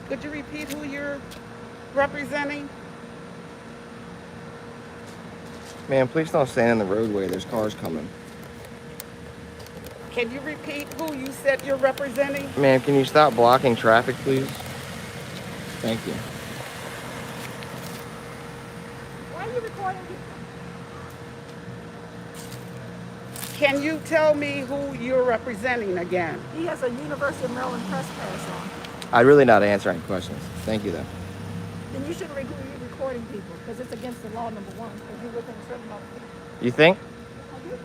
Could you repeat who you're representing? Ma'am, please don't stand in the roadway. There's cars coming. Can you repeat who you said you're representing? Ma'am, can you stop blocking traffic, please? Thank you. Why are you recording people? Can you tell me who you're representing again? He has a University of Maryland press pass on. I'd really not answer any questions. Thank you, though. Then you shouldn't be recording people because it's against the law, number one, because you're within a certain amount of people. You think? I do think,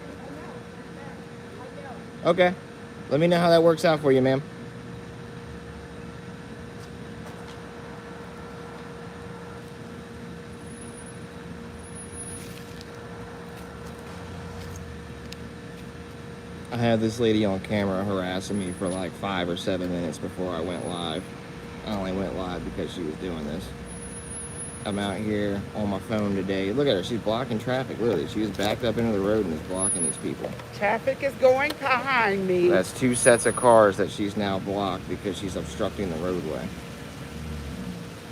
I know. Okay. Let me know how that works out for you, ma'am. I had this lady on camera harassing me for like 5 or 7 minutes before I went live. I only went live because she was doing this. I'm out here on my phone today. Look at her. She's blocking traffic. Literally, she was backed up into the road and is blocking these people. Traffic is going behind me. That's 2 sets of cars that she's now blocked because she's obstructing the roadway.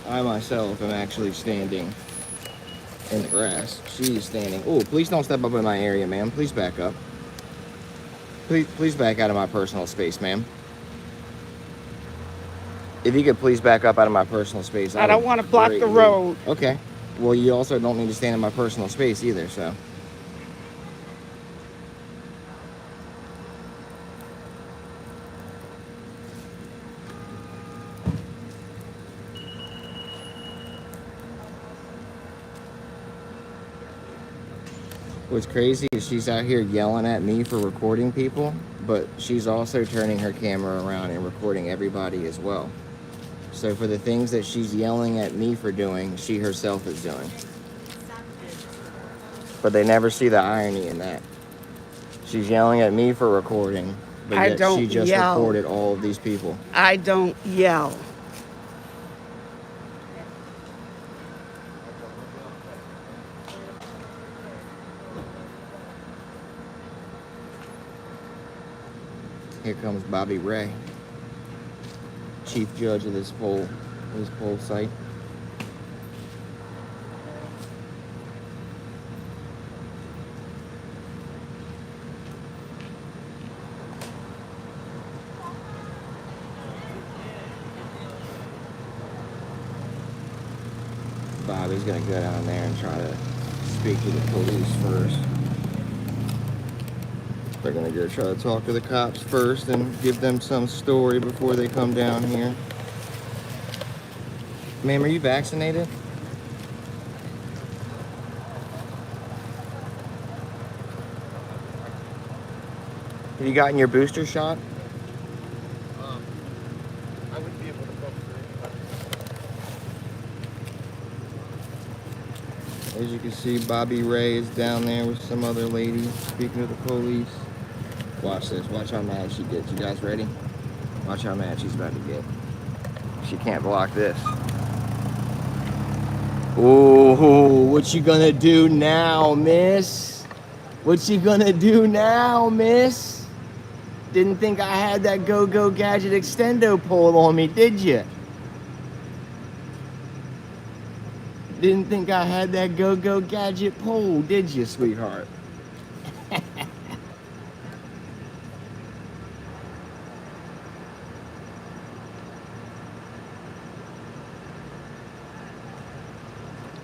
I myself am actually standing in the grass. She's standing. Oh, please don't step up in my area, ma'am. Please back up. Please back out of my personal space, ma'am. If you could please back up out of my personal space. I don't want to block the road. Okay. Well, you also don't need to stand in my personal space either, so. What's crazy is she's out here yelling at me for recording people, but she's also turning her camera around and recording everybody as well. So for the things that she's yelling at me for doing, she herself is doing. But they never see the irony in that. She's yelling at me for recording, but yet she just recorded all of these people. I don't yell. Here comes Bobby Ray, chief judge of this poll site. Bobby's gonna go down there and try to speak to the police first. They're gonna go try to talk to the cops first and give them some story before they come down here. Ma'am, are you vaccinated? Have you gotten your booster shot? I wouldn't be able to vote for anybody. As you can see, Bobby Ray is down there with some other lady speaking to the police. Watch this. Watch how mad she gets. You guys ready? Watch how mad she's about to get. She can't block this. Ooh, what you gonna do now, miss? What you gonna do now, miss? Didn't think I had that go-go gadget extendo pole on me, did you? Didn't think I had that go-go gadget pole, did you, sweetheart?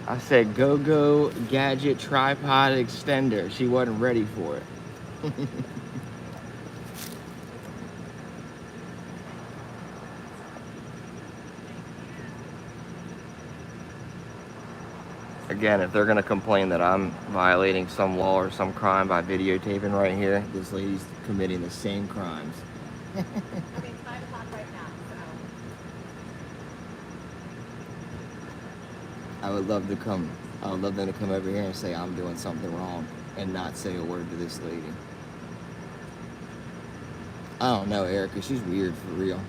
I said go-go gadget tripod extender. She wasn't ready for it. Again, if they're gonna complain that I'm violating some law or some crime by videotaping right here, this lady's committing the same crimes. I mean, it's 5 o'clock right now, so. I would love them to come over here and say I'm doing something wrong and not say a word to this lady. I don't know, Erica, she's weird for real.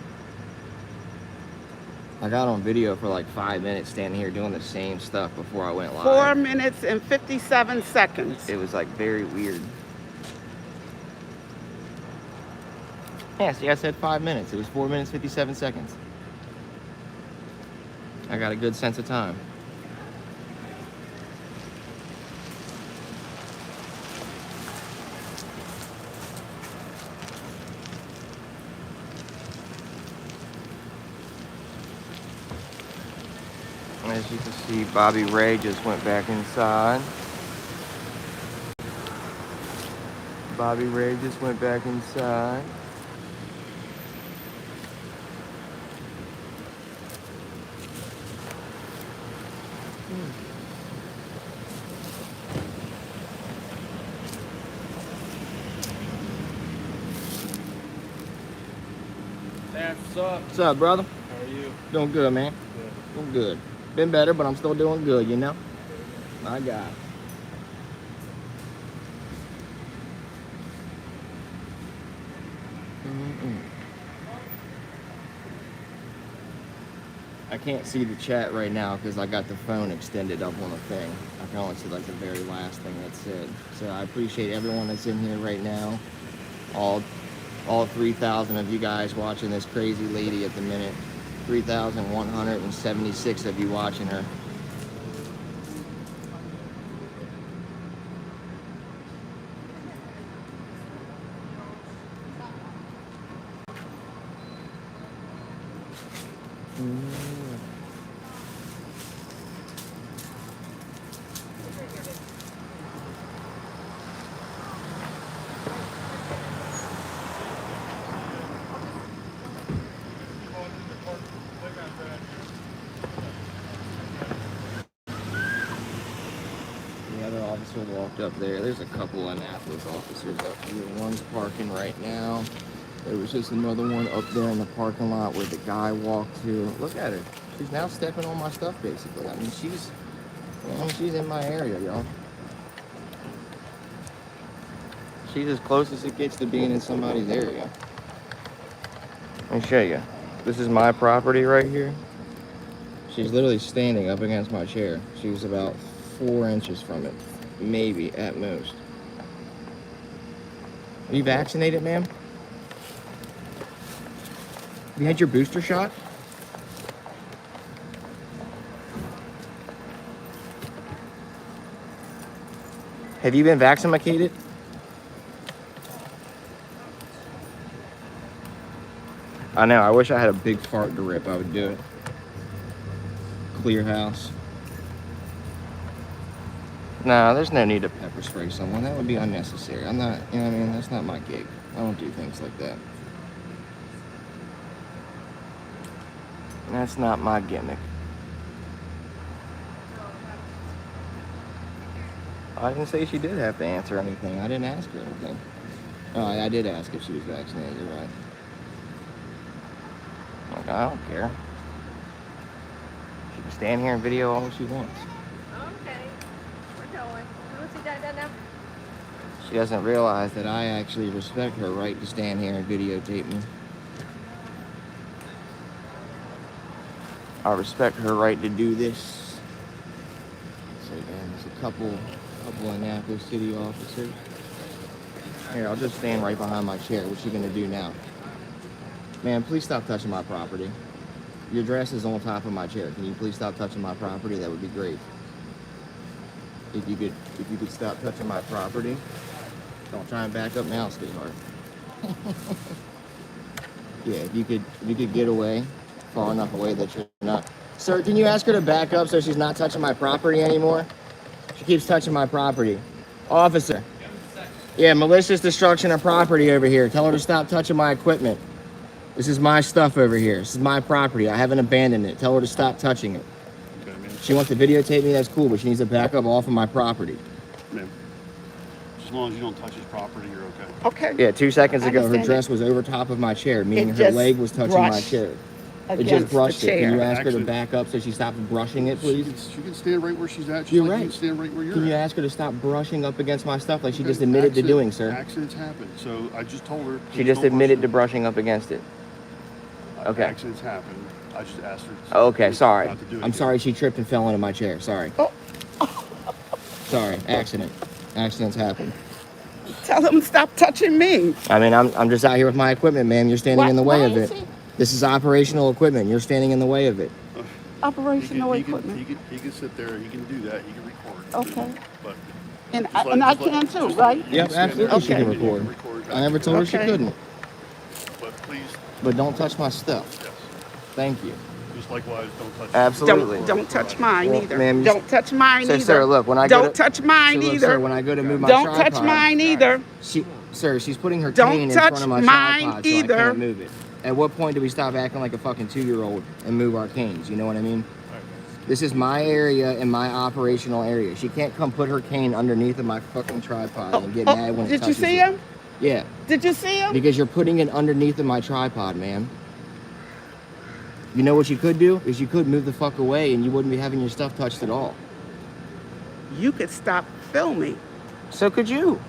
I got on video for like 5 minutes standing here doing the same stuff before I went live. 4 minutes and 57 seconds. It was like very weird. Yeah, see, I said 5 minutes. It was 4 minutes, 57 seconds. I got a good sense of time. As you can see, Bobby Ray just went back inside. Bobby Ray just went back inside. What's up? What's up, brother? How are you? Doing good, man. Good. Doing good. Been better, but I'm still doing good, you know? My God. I can't see the chat right now because I got the phone extended up on the thing. I can only see like the very last thing that's said. So I appreciate everyone that's in here right now. All 3,000 of you guys watching this crazy lady at the minute. 3,176 of you watching her. The other officer walked up there. There's a couple Annapolis officers up here. One's parking right now. There was just another one up there in the parking lot where the guy walked to. Look at her. She's now stepping on my stuff, basically. I mean, she's in my area, y'all. She's as close as it gets to being in somebody's area. Let me show you. This is my property right here. She's literally standing up against my chair. She's about 4 inches from it, maybe at most. Are you vaccinated, ma'am? You had your booster shot? Have you been vaccinated? I know, I wish I had a big fart to rip, I would do it. Clear house. Nah, there's no need to pepper spray someone. That would be unnecessary. I'm not, you know what I mean? That's not my gig. I don't do things like that. That's not my gimmick. I didn't say she did have to answer anything. I didn't ask her anything. Oh, I did ask if she was vaccinated. You're right. Like, I don't care. She can stand here and video all she wants. Okay, we're going. What's he done now? She doesn't realize that I actually respect her right to stand here and videotape me. I respect her right to do this. So again, there's a couple Annapolis City officers. Here, I'll just stand right behind my chair. What you gonna do now? Man, please stop touching my property. Your dress is on top of my chair. Can you please stop touching my property? That would be great. If you could stop touching my property. Don't try and back up now, sweetheart. Yeah, if you could get away far enough away that you're not. Sir, can you ask her to back up so she's not touching my property anymore? She keeps touching my property. Officer. Yeah, malicious destruction of property over here. Tell her to stop touching my equipment. This is my stuff over here. This is my property. I haven't abandoned it. Tell her to stop touching it. Okay, ma'am. She wants to videotape me, that's cool, but she needs to back up off of my property. Ma'am. As long as you don't touch his property, you're okay. Okay. Yeah, 2 seconds ago, her Understand dress was over top of my chair, meaning It her just leg was touching my brushed chair. It against just brushed the it. Can you chair. ask her to Actually- back up so she stops brushing it, She please? can stand right where she's at. Just You're like right. You can stand right where you're Can you at. ask her to stop brushing up against my stuff like she Okay, just admitted to accident- doing, sir? Accidents happen. So I just told her. She please just don't admitted to brush brushing up against it. it. Okay. Accidents happen. I just asked her. Okay, sorry. not to do it I'm again. sorry she tripped and fell into my chair. Sorry. Oh. Sorry. Accident. Accidents happen. Tell him to stop touching me. I mean, I'm just out here with my equipment, ma'am. You're standing Why- in the way why of is it. he- This is operational equipment. You're standing in the way of it. operational He equipment. can sit there, he can do that, he can record. Okay. But And just I, and I can too, just right? you Yep, stand there absolutely she and can you record. back I never to told her back. she Okay. couldn't. But please, But don't touch my stuff. yes, Thank you. just likewise, don't touch. Absolutely. Don't touch mine Well, either. ma'am, you- Don't touch mine So, either. sir, look, when I go Don't to... touch mine So, look, either. sir, when I go to move my Don't tripod... touch mine either. Sir, she's putting her Don't cane in touch front of my mine tripod so either. I can't move it. At what point do we stop acting like a fucking 2-year-old and move our canes? You know what I mean? This is my area and my operational area. She can't come put her cane underneath of my fucking tripod and get mad when it Did you touches see it. him? Yeah, Did you see him? because you're putting it underneath of my tripod, man. You know what you could do? Is you could move the fuck away and you wouldn't be having your stuff touched at all. You could stop filming. So could you.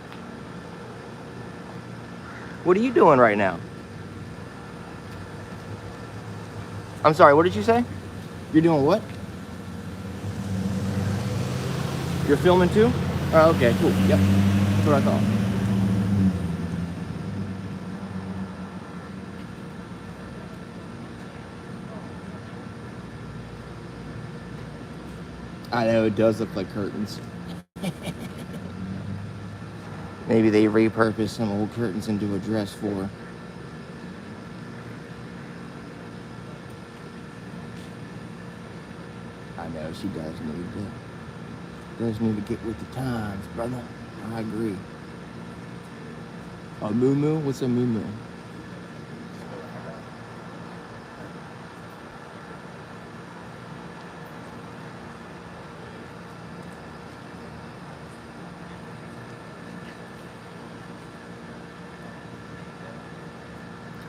What are you doing right now? I'm sorry, what did you say? You're doing what? You're filming too? Oh, okay, cool. Yep. That's what I thought. I know, it does look like curtains. Maybe they repurposed some old curtains into a dress for her. I know, she does need to get with the times, brother. I agree. A moo-moo? What's a moo-moo?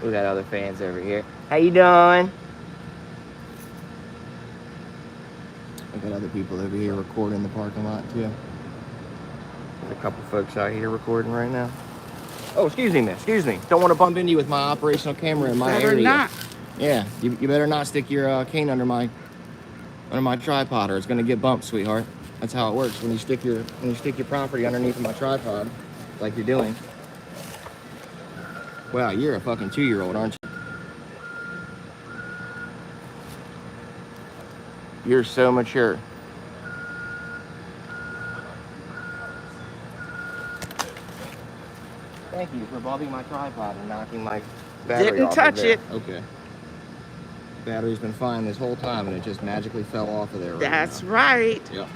We got other fans over here. How you doing? I got other people over here recording in the parking lot too. There's a couple folks out here recording right now. Oh, excuse me, man. Excuse me. Don't want to bump into you with my operational camera in my Better area. not. Yeah, you better not stick your cane under my tripod, or it's gonna get bumped, sweetheart. That's how it works when you stick your property underneath of my tripod, like you're doing. Wow, you're a fucking 2-year-old, aren't you? You're so mature. Thank you for bobbing my tripod and knocking my battery Didn't off touch of there. it. Okay. Battery's been fine this whole time and it just magically fell off of there right That's now. right. Yep.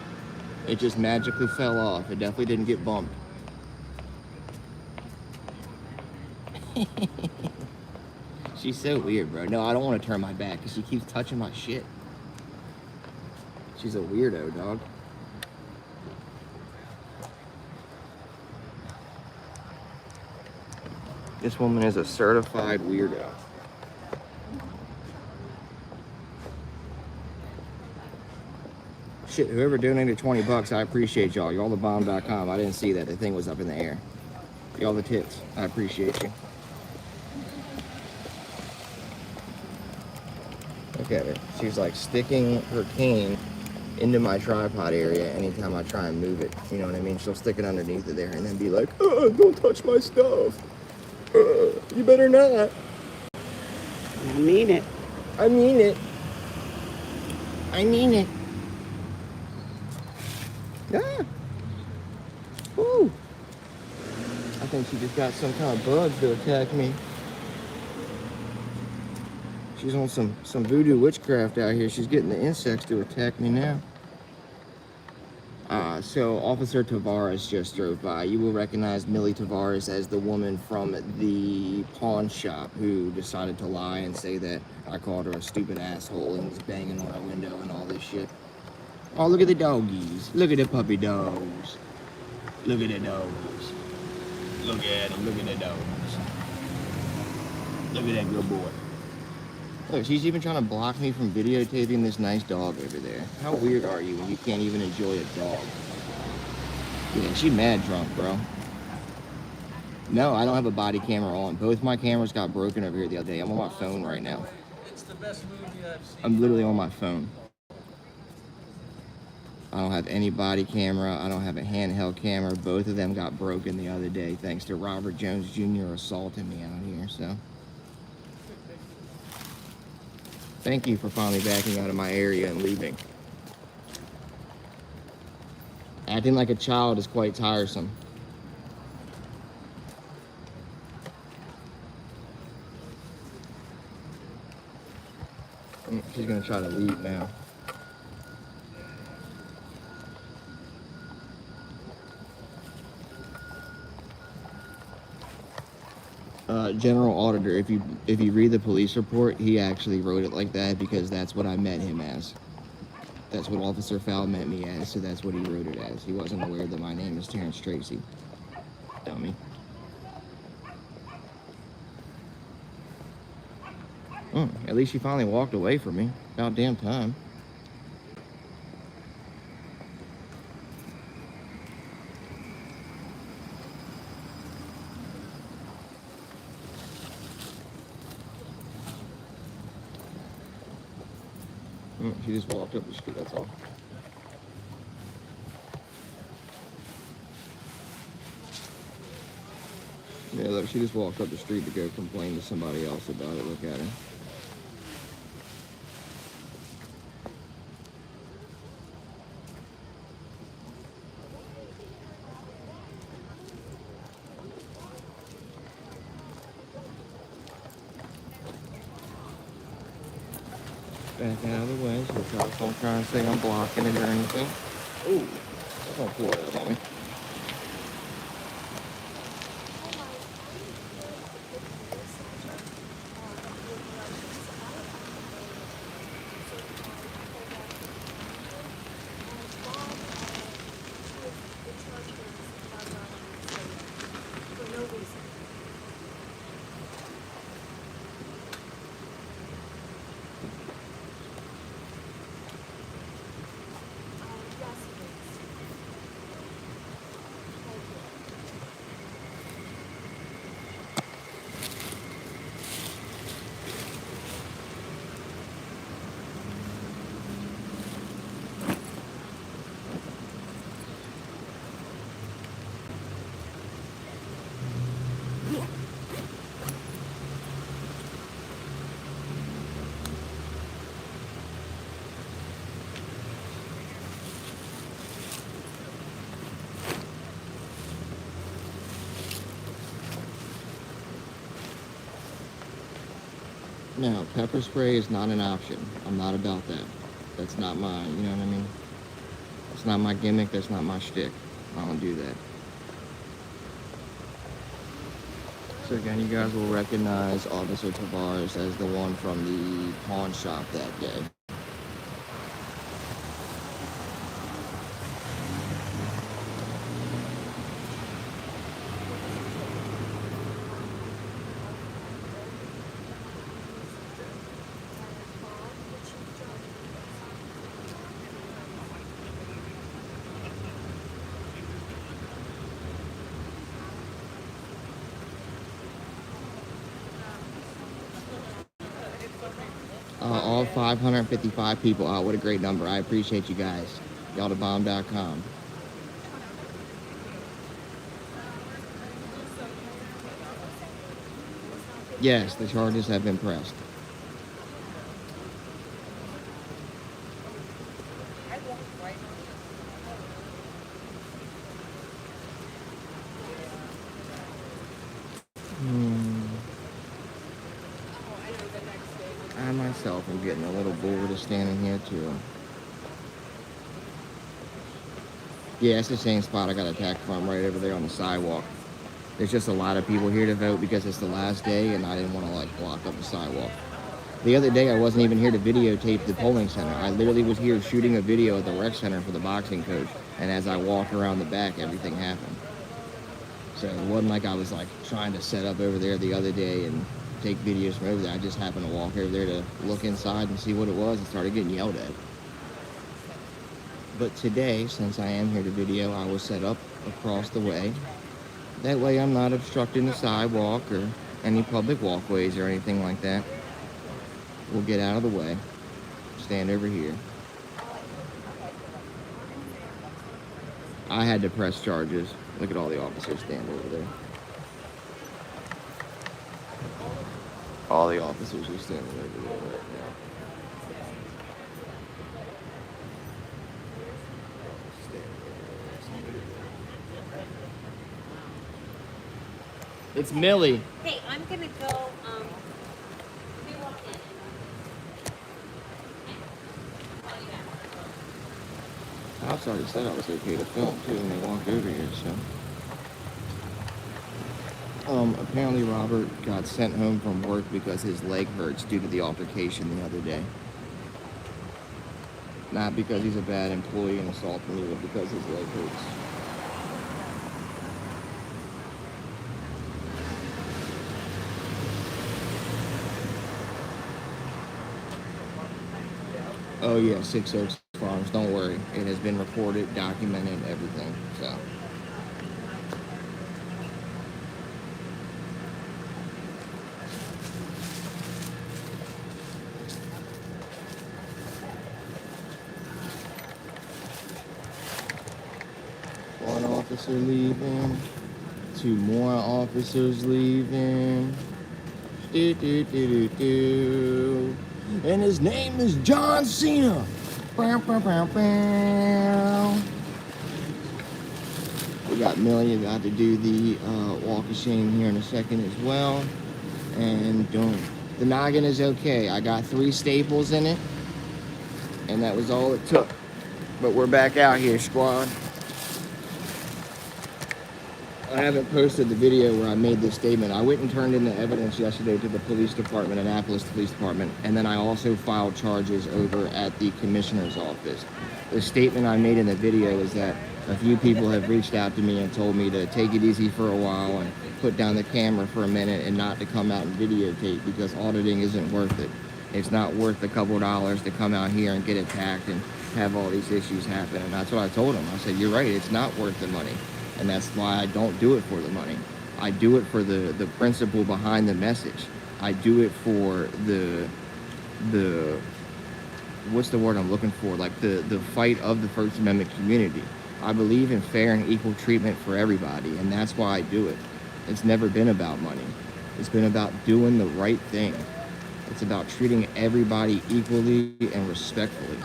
It just magically fell off. It definitely didn't get bumped. She's so weird, bro. No, I don't want to turn my back because she keeps touching my shit. She's a weirdo, dog. This woman is a certified weirdo. Shit, whoever donated $20, I appreciate y'all. Y'all the bomb.com. I didn't see that. The thing was up in the air. Y'all the tits. I appreciate you. Look at her. She's like sticking her cane into my tripod area anytime I try and move it. You know what I mean? She'll stick it underneath it there and then be like, oh, don't touch my stuff. You better not. I mean it. I mean it. I mean it. Ah. Ooh. I think she just got some kind of bugs to attack me. She's on some voodoo witchcraft out here. She's getting the insects to attack me now. So Officer Tavares just drove by. You will recognize Millie Tavares as the woman from the pawn shop who decided to lie and say that I called her a stupid asshole and was banging on her window and all this shit. Oh, look at the doggies. Look at the puppy dogs. Look at the dogs. Look at them. Look at the dogs. Look at that good boy. Look, she's even trying to block me from videotaping this nice dog over there. How weird are you when you can't even enjoy a dog? Yeah, she mad drunk, bro. No, I don't have a body camera on. Both my cameras got broken over here the other day. I'm on my phone right now. It's the best movie I've seen. I'm literally on my phone. I don't have any body camera. I don't have a handheld camera. Both of them got broken the other day thanks to Robert Jones Jr. assaulting me out here, so. Thank you for finally backing out of my area and leaving. Acting like a child is quite tiresome. She's gonna try to leave now. General Auditor, if you read the police report, he actually wrote it like that because that's what I met him as. That's what Officer Fowl met me as, so that's what he wrote it as. He wasn't aware that my name is Terrence Tracy. Dummy. At least she finally walked away from me. About damn time. She just walked up the street, that's all. Yeah, look, she just walked up the street to go complain to somebody else about it. Look at her. Back out of the way, so don't try and say I'm blocking it or anything. Ooh, don't pull it on me. Now, pepper spray is not an option. I'm not about that. That's not mine, you know what I mean? That's not my gimmick, that's not my shtick. I don't do that. So again, you guys will recognize Officer Tavares as the one from the pawn shop that day. All 555 people. Oh, what a great number. I appreciate you guys. Y'allthebomb.com. Yes, the charges have been pressed. I myself am getting a little bored of standing here too. Yeah, it's the same spot I got attacked from, right over there on the sidewalk. There's just a lot of people here to vote because it's the last day and I didn't want to like block up the sidewalk. The other day I wasn't even here to videotape the polling center. I literally was here shooting a video at the rec center for the boxing coach, and as I walked around the back, everything happened. So it wasn't like I was like trying to set up over there the other day and take videos from over there. I just happened to walk over there to look inside and see what it was and started getting yelled at. But today, since I am here to video, I will set up across the way. That way I'm not obstructing the sidewalk or any public walkways or anything like that. We'll get out of the way. Stand over here. I had to press charges. Look at all the officers stand over there. All the officers are standing over there right now. It's Millie. Hey, I'm gonna go, we walk in. I was already said I was okay to film too when they walked over here, so. Apparently Robert got sent home from work because his leg hurts due to the altercation the other day. Not because he's a bad employee and assaulted me, but because his leg hurts. Oh yeah, 6 Oaks Farms, don't worry. It has been recorded, documented, everything, so. One officer leaving, 2 more officers leaving. Do, do, do, do, do. And his name is John Cena. Bow, bow, bow, bow. We got Millie about to do the walk of shame here in a second as well. And boom. The noggin is okay. I got 3 staples in it. And that was all it took. But we're back out here, squad. I haven't posted the video where I made this statement. I went and turned in the evidence yesterday to the police department, Annapolis Police Department, and then I also filed charges over at the commissioner's office. The statement I made in the video is that a few people have reached out to me and told me to take it easy for a while and put down the camera for a minute and not to come out and videotape because auditing isn't worth it. It's not worth a couple dollars to come out here and get attacked and have all these issues happen. And that's what I told them. I said, you're right, it's not worth the money. And that's why I don't do it for the money. I do it for the principle behind the message. I do it for the what's the word I'm looking for? Like the fight of the First Amendment community. I believe in fair and equal treatment for everybody, and that's why I do it. It's never been about money. It's been about doing the right thing. It's about treating everybody equally and respectfully.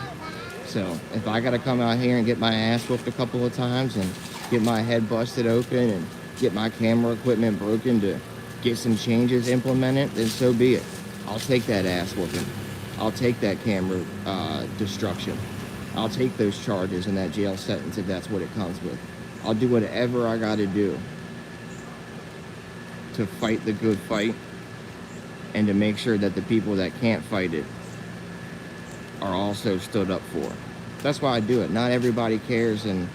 So if I gotta come out here and get my ass whooped a couple of times and get my head busted open and get my camera equipment broken to get some changes implemented, then so be it. I'll take that ass whooping. I'll take that camera destruction. I'll take those charges and that jail sentence if that's what it comes with. I'll do whatever I gotta do to fight the good fight and to make sure that the people that can't fight it are also stood up for. That's why I do it. Not everybody cares and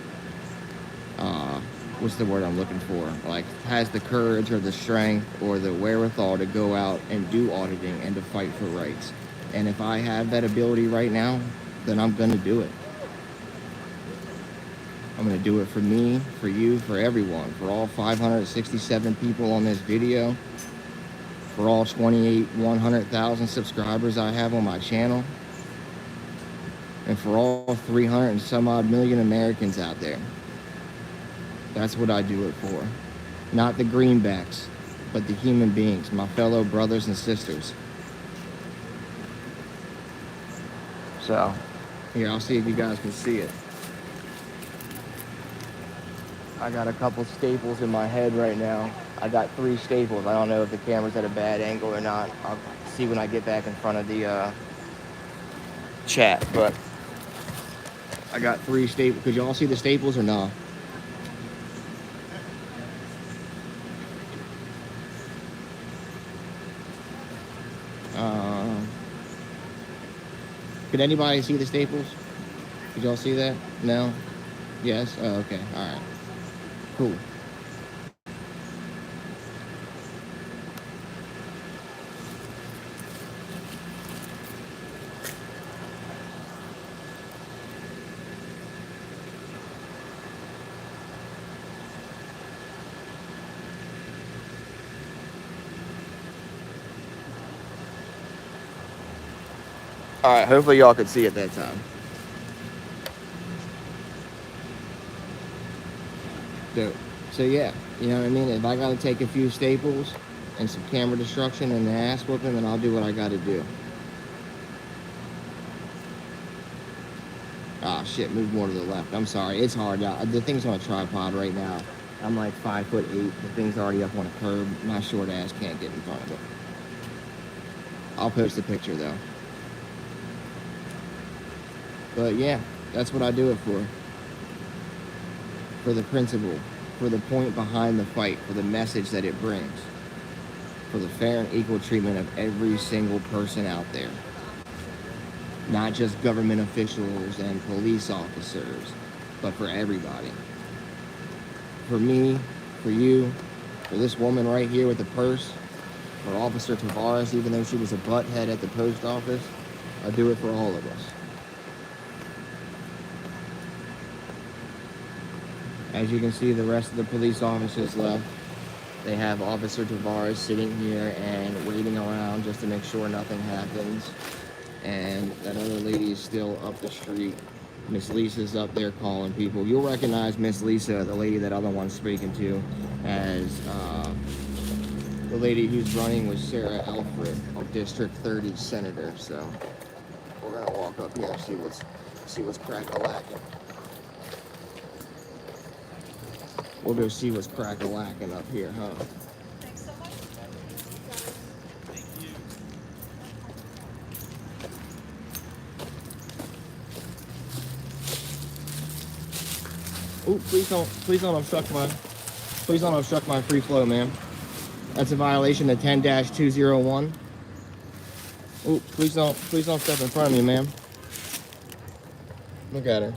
what's the word I'm looking for? Like has the courage or the strength or the wherewithal to go out and do auditing and to fight for rights. And if I have that ability right now, then I'm gonna do it. I'm gonna do it for me, for you, for everyone, for all 567 people on this video, for all 100,000 subscribers I have on my channel, and for all 300 and some odd million Americans out there. That's what I do it for. Not the greenbacks, but the human beings, my fellow brothers and sisters. So, here, I'll see if you guys can see it. I got a couple staples in my head right now. I got 3 staples. I don't know if the camera's at a bad angle or not. I'll see when I get back in front of the chat, but I got 3 staples. Could y'all see the staples or no? Could anybody see the staples? Did y'all see that? No? Yes? Oh, okay. All right. Cool. All right, hopefully y'all could see it that time. So yeah, you know what I mean? If I gotta take a few staples and some camera destruction and the ass whooping, then I'll do what I gotta do. Ah, shit, move more to the left. I'm sorry, it's hard. The thing's on a tripod right now. I'm like 5'8". The thing's already up on a curb. My short ass can't get in front of it. I'll post a picture though. But yeah, that's what I do it for. For the principle, for the point behind the fight, for the message that it brings, for the fair and equal treatment of every single person out there. Not just government officials and police officers, but for everybody. For me, for you, for this woman right here with the purse, for Officer Tavares, even though she was a butthead at the post office, I do it for all of us. As you can see, the rest of the police officers left. They have Officer Tavares sitting here and waiting around just to make sure nothing happens. And that other lady is still up the street. Miss Lisa's up there calling people. You'll recognize Miss Lisa, the lady that other one's speaking to, as the lady who's running with Sarah Alfred, a District 30 senator. So we're gonna walk up here and see what's crack-a-lacking. We'll go see what's crack-a-lacking up here, huh? Thanks so much. Oh, please don't obstruct my free flow, ma'am. That's a violation of 10-201. Oh, please don't step in front of me, ma'am. Look at her.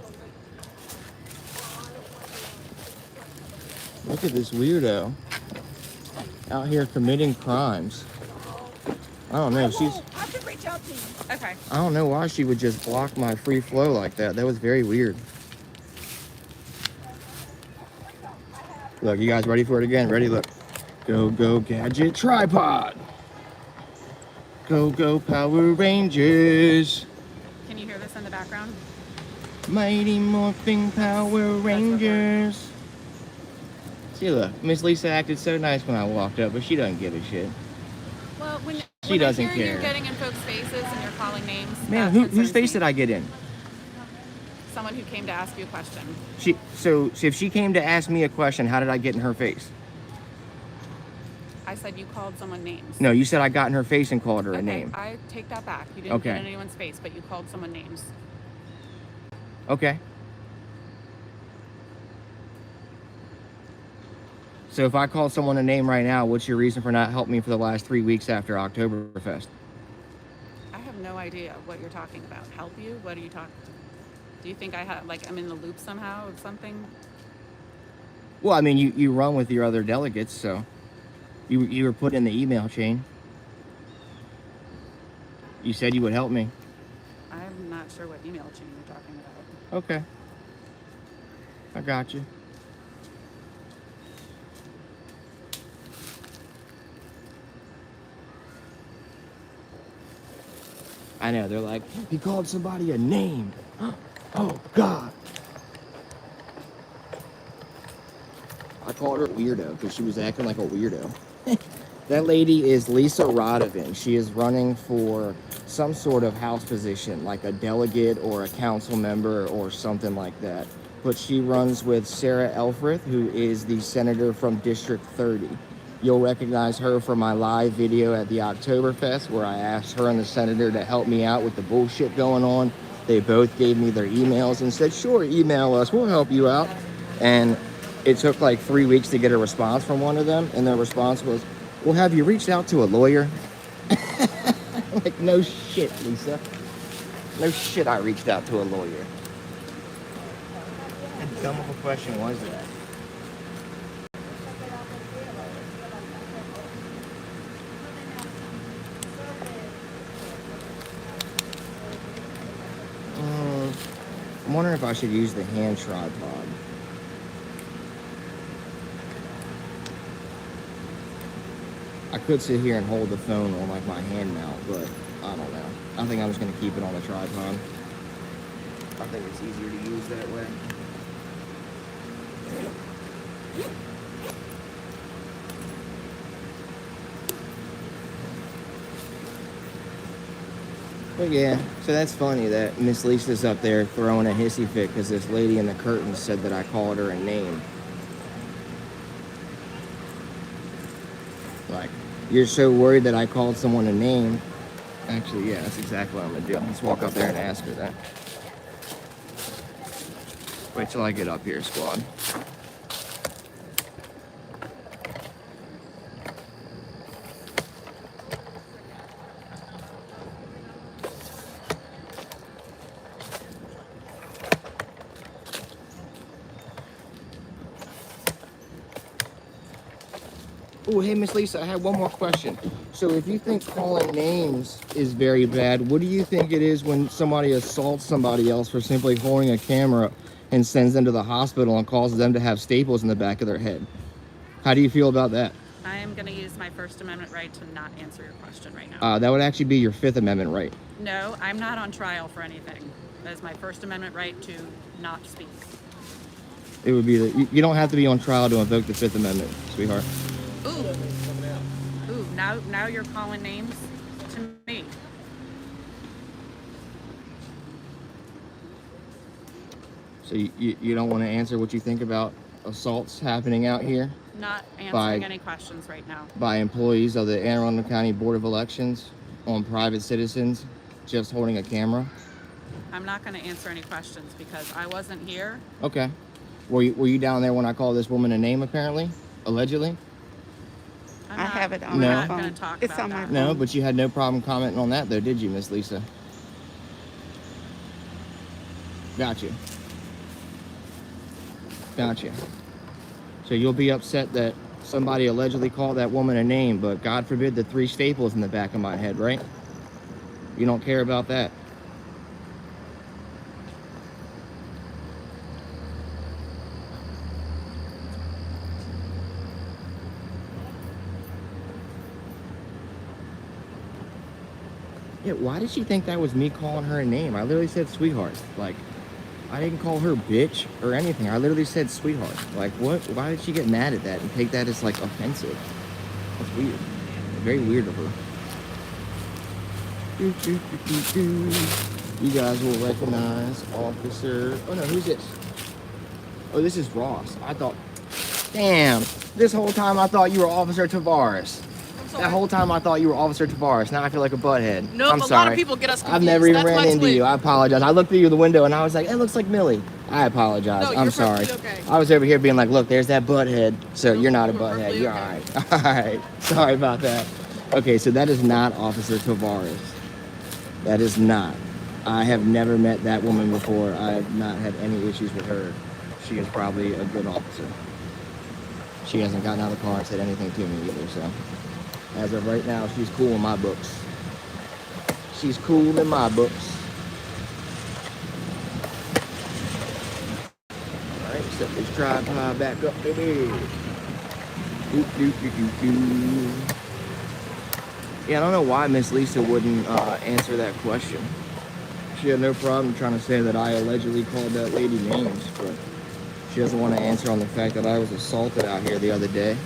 Look at this weirdo out here committing crimes. I don't know. I can reach out to you. Okay. I don't know why she would just block my free flow like that. That was very weird. Look, you guys ready for it again? Ready? Look. Go, go, gadget tripod. Go, go, Power Rangers. Can you hear this in the background? Mighty Morphing Power Rangers. See, look, Miss Lisa acted so nice when I walked up, but she doesn't give a shit. Well, when She doesn't I hear care. You're getting in folks' faces and you're calling names. Man, that whose concerns face me. did I get in? Someone who came to ask you a question. So if she came to ask me a question, how did I get in her face? I said you called someone names. No, you said I got in her face and called her a Okay, name. I take that back. You didn't Okay. get in anyone's face, but you called someone names. Okay. So if I called someone a name right now, what's your reason for not helping me for the last 3 weeks after Oktoberfest? I have no idea what you're talking about. Help you? What are you talking? Do you think I'm in the loop somehow of something? Well, I mean, you run with your other delegates, so you were put in the email chain. You said you would help me. I'm not sure what email chain you're talking about. Okay. I got you. I know, they're like, he called somebody a name. Oh, God. I called her a weirdo because she was acting like a weirdo. That lady is Lisa Radovan. She is running for some sort of House position, like a delegate or a council member or something like that. But she runs with Sarah Elfreth, who is the senator from District 30. You'll recognize her from my live video at the Oktoberfest, where I asked her and the senator to help me out with the bullshit going on. They both gave me their emails and said, sure, email us, we'll help you out. And it took like 3 weeks to get a response from one of them, and their response was, well, have you reached out to a lawyer? Like, no shit, Lisa. No shit I reached out to a lawyer. How dumb of a question was that? I'm wondering if I should use the hand tripod. I could sit here and hold the phone on like my hand mount, but I don't know. I think I'm just gonna keep it on the tripod. I think it's easier to use that way. But yeah, so that's funny that Miss Lisa's up there throwing a hissy fit because this lady in the curtains said that I called her a name. You're so worried that I called someone a name. Actually, yeah, that's exactly what I'm gonna do. Let's walk up there and ask her that. Wait till I get up here, squad. Oh, hey, Miss Lisa, I had one more question. So if you think calling names is very bad, what do you think it is when somebody assaults somebody else for simply holding a camera and sends them to the hospital and causes them to have staples in the back of their head? How do you feel about that? I am going to use my First Amendment right to not answer your question right now. That would actually be your Fifth Amendment right. No, I'm not on trial for anything. That is my First Amendment right to not speak. It would be you don't have to be on trial to invoke the Fifth Amendment, sweetheart. Ooh, now you're calling names to me. So you don't want to answer what you think about assaults happening out here Not answering any questions right now. by employees of the Anne Arundel County Board of Elections on private citizens just holding a camera? I'm not going to answer any questions because I wasn't here. Okay. Were you down there when I called this woman a name, apparently? Allegedly? I'm I not- have it on I'm No. not my going phone. to talk It's about on my that. phone. No, but you had no problem commenting on that, though, did you, Miss Lisa? Gotcha. Gotcha. So you'll be upset that somebody allegedly called that woman a name, but God forbid the 3 staples in the back of my head, right? You don't care about that. Yeah, why did she think that was me calling her a name? I literally said sweetheart. Like, I didn't call her bitch or anything. I literally said sweetheart. Like, what? Why did she get mad at that and take that as, like, offensive? That's weird. Very weird of her. You guys will recognize Officer... Oh, no, who's this? Oh, this is Ross. I thought... Damn. This whole time I thought you were Officer Tavares. That whole time I thought you were Officer Tavares. Now I feel like a butthead. Nope, I'm a sorry. lot of people get us confused. I've never even That's ran why it's into you. I apologize. I looked through the window and I was like, it looks like Millie. I apologize. No, I'm you're sorry. perfectly okay. I was over here being like, look, there's that butthead. So No, you're not a you're butthead. perfectly You're okay. all right. All right. Sorry about that. Okay, so that is not Officer Tavares. That is not. I have never met that woman before. I have not had any issues with her. She is probably a good officer. She hasn't gotten out of the car and said anything to me either, so. As of right now, she's cool in my books. She's cool in my books. Alright, set this tripod back up, baby. Yeah, I don't know why Miss Lisa wouldn't answer that question. She had no problem trying to say that I allegedly called that lady names, but she doesn't want to answer on the fact that I was assaulted out here the other day.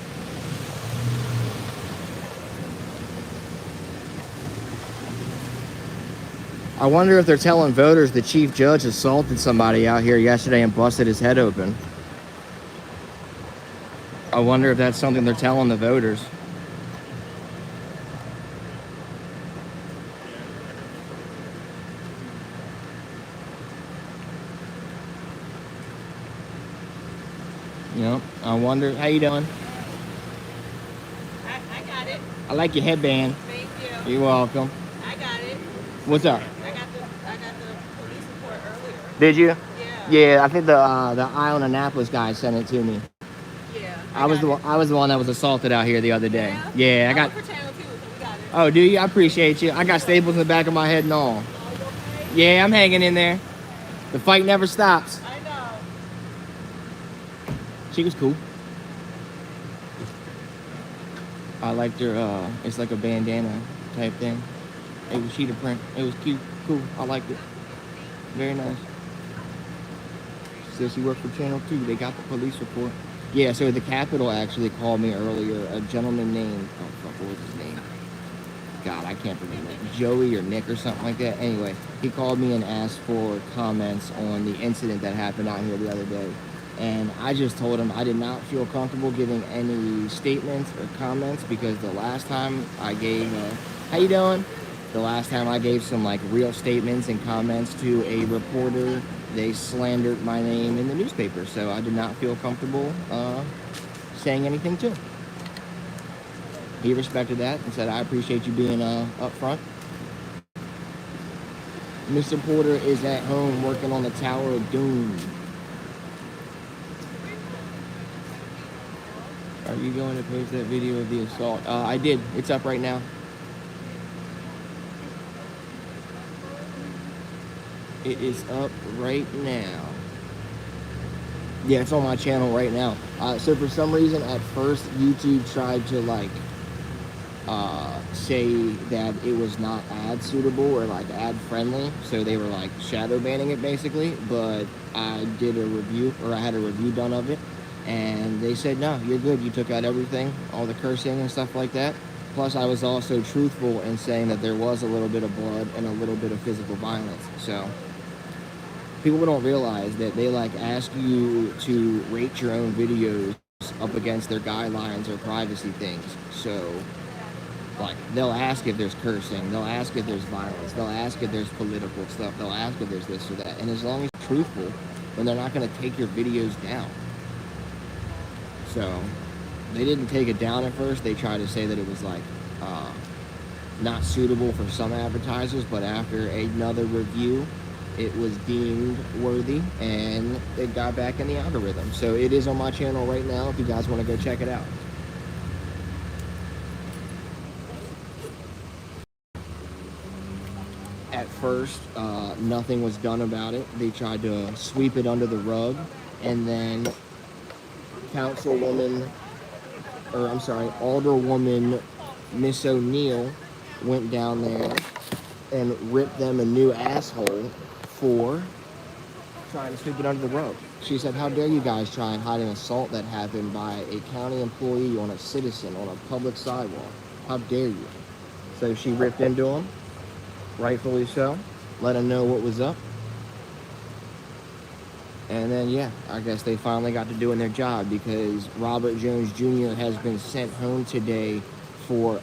I wonder if they're telling voters the chief judge assaulted somebody out here yesterday and busted his head open. I wonder if that's something they're telling the voters. You know, I wonder. How you doing? I got it. I like your headband. Thank you. You're welcome. I got it. What's up? I got the police report earlier. Did you? Yeah. Yeah, I think the Island Annapolis guy sent it to me. Yeah. I was the one that was assaulted out here the other day. Yeah, I got. for channel 2, so we got it. Oh, do you? I appreciate you. I got staples in the back of my head and all. Are you okay? Yeah, I'm hanging in there. The fight never stops. I know. She was cool. I liked her. It's like a bandana type thing. It was cheetah print. It was cute, cool. I liked it. Very nice. She said she worked for Channel 2. They got the police report. Yeah, so the Capitol actually called me earlier. A gentleman named, oh fuck, what was his name? God, I can't remember. Joey or Nick or something like that. Anyway, he called me and asked for comments on the incident that happened out here the other day. And I just told him I did not feel comfortable giving any statements or comments because the last time I gave, how you doing? The last time I gave some like real statements and comments to a reporter, they slandered my name in the newspaper. So I did not feel comfortable saying anything to him. He respected that and said, I appreciate you being upfront. Mr. Porter is at home working on the Tower of Doom. Are you going to post that video of the assault? I did. It's up right now. It is up right now. Yeah, it's on my channel right now. So for some reason, at first, YouTube tried to like say that it was not ad suitable or like ad friendly. So they were like shadow banning it basically. But I did a review, or I had a review done of it. And they said, no, you're good. You took out everything, all the cursing and stuff like that. Plus, I was also truthful in saying that there was a little bit of blood and a little bit of physical violence. So people don't realize that they like ask you to rate your own videos up against their guidelines or privacy things. So like they'll ask if there's cursing, they'll ask if there's violence, they'll ask if there's political stuff, they'll ask if there's this or that. And as long as you're truthful, then they're not going to take your videos down. So they didn't take it down at first. They tried to say that it was like not suitable for some advertisers, but after another review, it was deemed worthy and it got back in the algorithm. So it is on my channel right now if you guys want to go check it out. At first, nothing was done about it. They tried to sweep it under the rug, and then Alderwoman Miss O'Neill went down there and ripped them a new asshole for trying to sweep it under the rug. She said, how dare you guys try and hide an assault that happened by a county employee on a citizen on a public sidewalk? How dare you? So she ripped into him, rightfully so, let him know what was up. And then, yeah, I guess they finally got to doing their job because Robert Jones Jr. has been sent home today for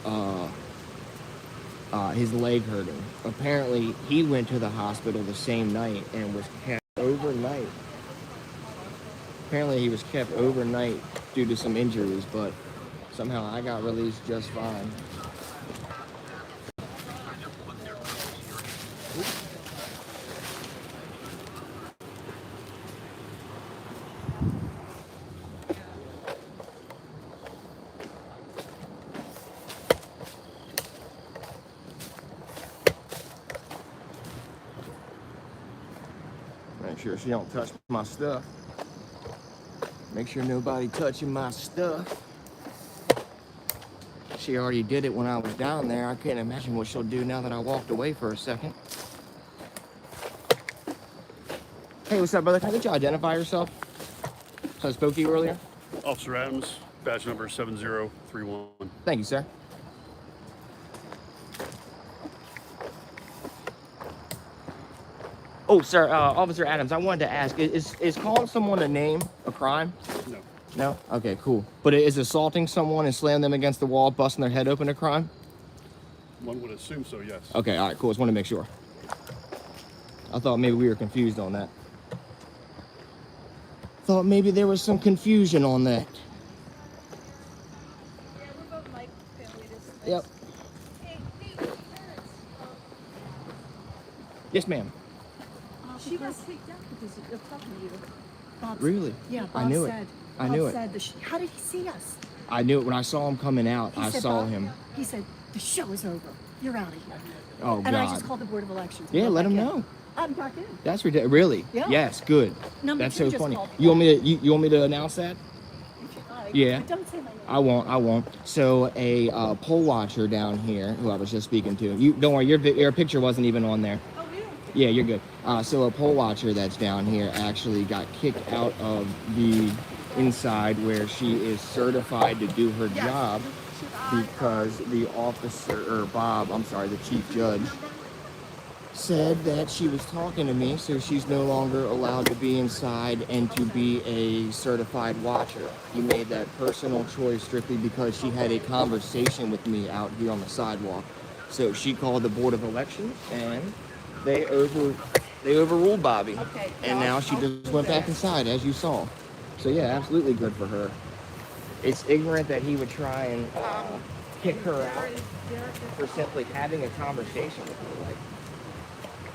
his leg hurting. Apparently, he went to the hospital the same night and was kept overnight. Apparently, he was kept overnight due to some injuries, but somehow I got released just fine. Make sure she don't touch my stuff. Make sure nobody touching my stuff. She already did it when I was down there. I can't imagine what she'll do now that I walked away for a second. Hey, what's up, brother? Can I get you to identify yourself? So I spoke to you earlier. Officer Adams, badge number 7031. Thank you, sir. Oh, sir, Officer Adams, I wanted to ask, is calling someone a name a crime? No. No? Okay, cool. But is assaulting someone and slamming them against the wall, busting their head open a crime? One would assume so, yes. Okay, all right, cool. Just want to make sure. I thought maybe we were confused on that. Thought maybe there was some confusion on that. Yeah, we're both like family distance. Yep. Yes, ma'am. She got kicked out because of talking to you. Bob, Really? yeah, I Bob knew it. said. I knew Bob it. said how did he see us? I knew it when I saw him coming out. He I said, saw Bob, him. He said, the show is over. You're out of here. Oh, And God. I just called the Board of Elections. Yeah, Go let back him in. know. I'm back in. That's ridiculous. Really? Yeah. Yes, good. Number That's two so just funny. called me. You want me to you want me to announce that? If you like. Yeah. But don't say my name. I won't. So a poll watcher down here, who I was just speaking to, you don't worry, your picture wasn't even on there. Oh, yeah. Yeah, you're good. So a poll watcher that's down here actually got kicked out of the inside where she is certified to do her job because the officer, or Bob, I'm sorry, the chief judge, said that she was talking to me, so she's no longer allowed to be inside and to be a certified watcher. He made that personal choice strictly because she had a conversation with me out here on the sidewalk. So she called the Board of Elections, and they overruled Bobby. Okay, And now she I'll just do went back that. inside, as you saw. So yeah, absolutely good for her. It's ignorant that he would try and kick her out for simply having a conversation with her. Like,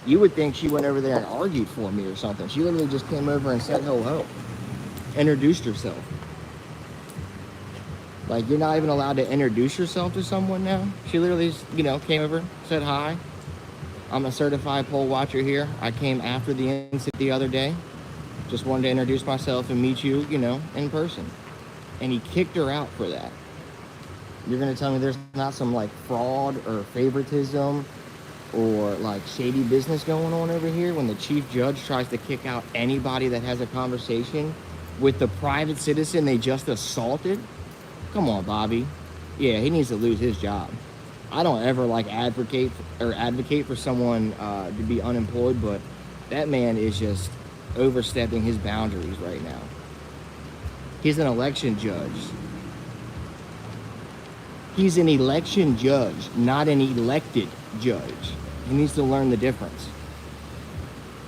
you would think she went over there and argued for me or something. She literally just came over and said hello, introduced herself. Like, you're not even allowed to introduce yourself to someone now. She literally, came over, said hi. I'm a certified poll watcher here. I came after the incident the other day. Just wanted to introduce myself and meet you, in person. And he kicked her out for that. You're gonna tell me there's not some like fraud or favoritism or like shady business going on over here when the chief judge tries to kick out anybody that has a conversation with the private citizen they just assaulted? Come on, Bobby. Yeah, he needs to lose his job. I don't ever like advocate for someone to be unemployed, but that man is just overstepping his boundaries right now. He's an election judge. He's an election judge, not an elected judge. He needs to learn the difference.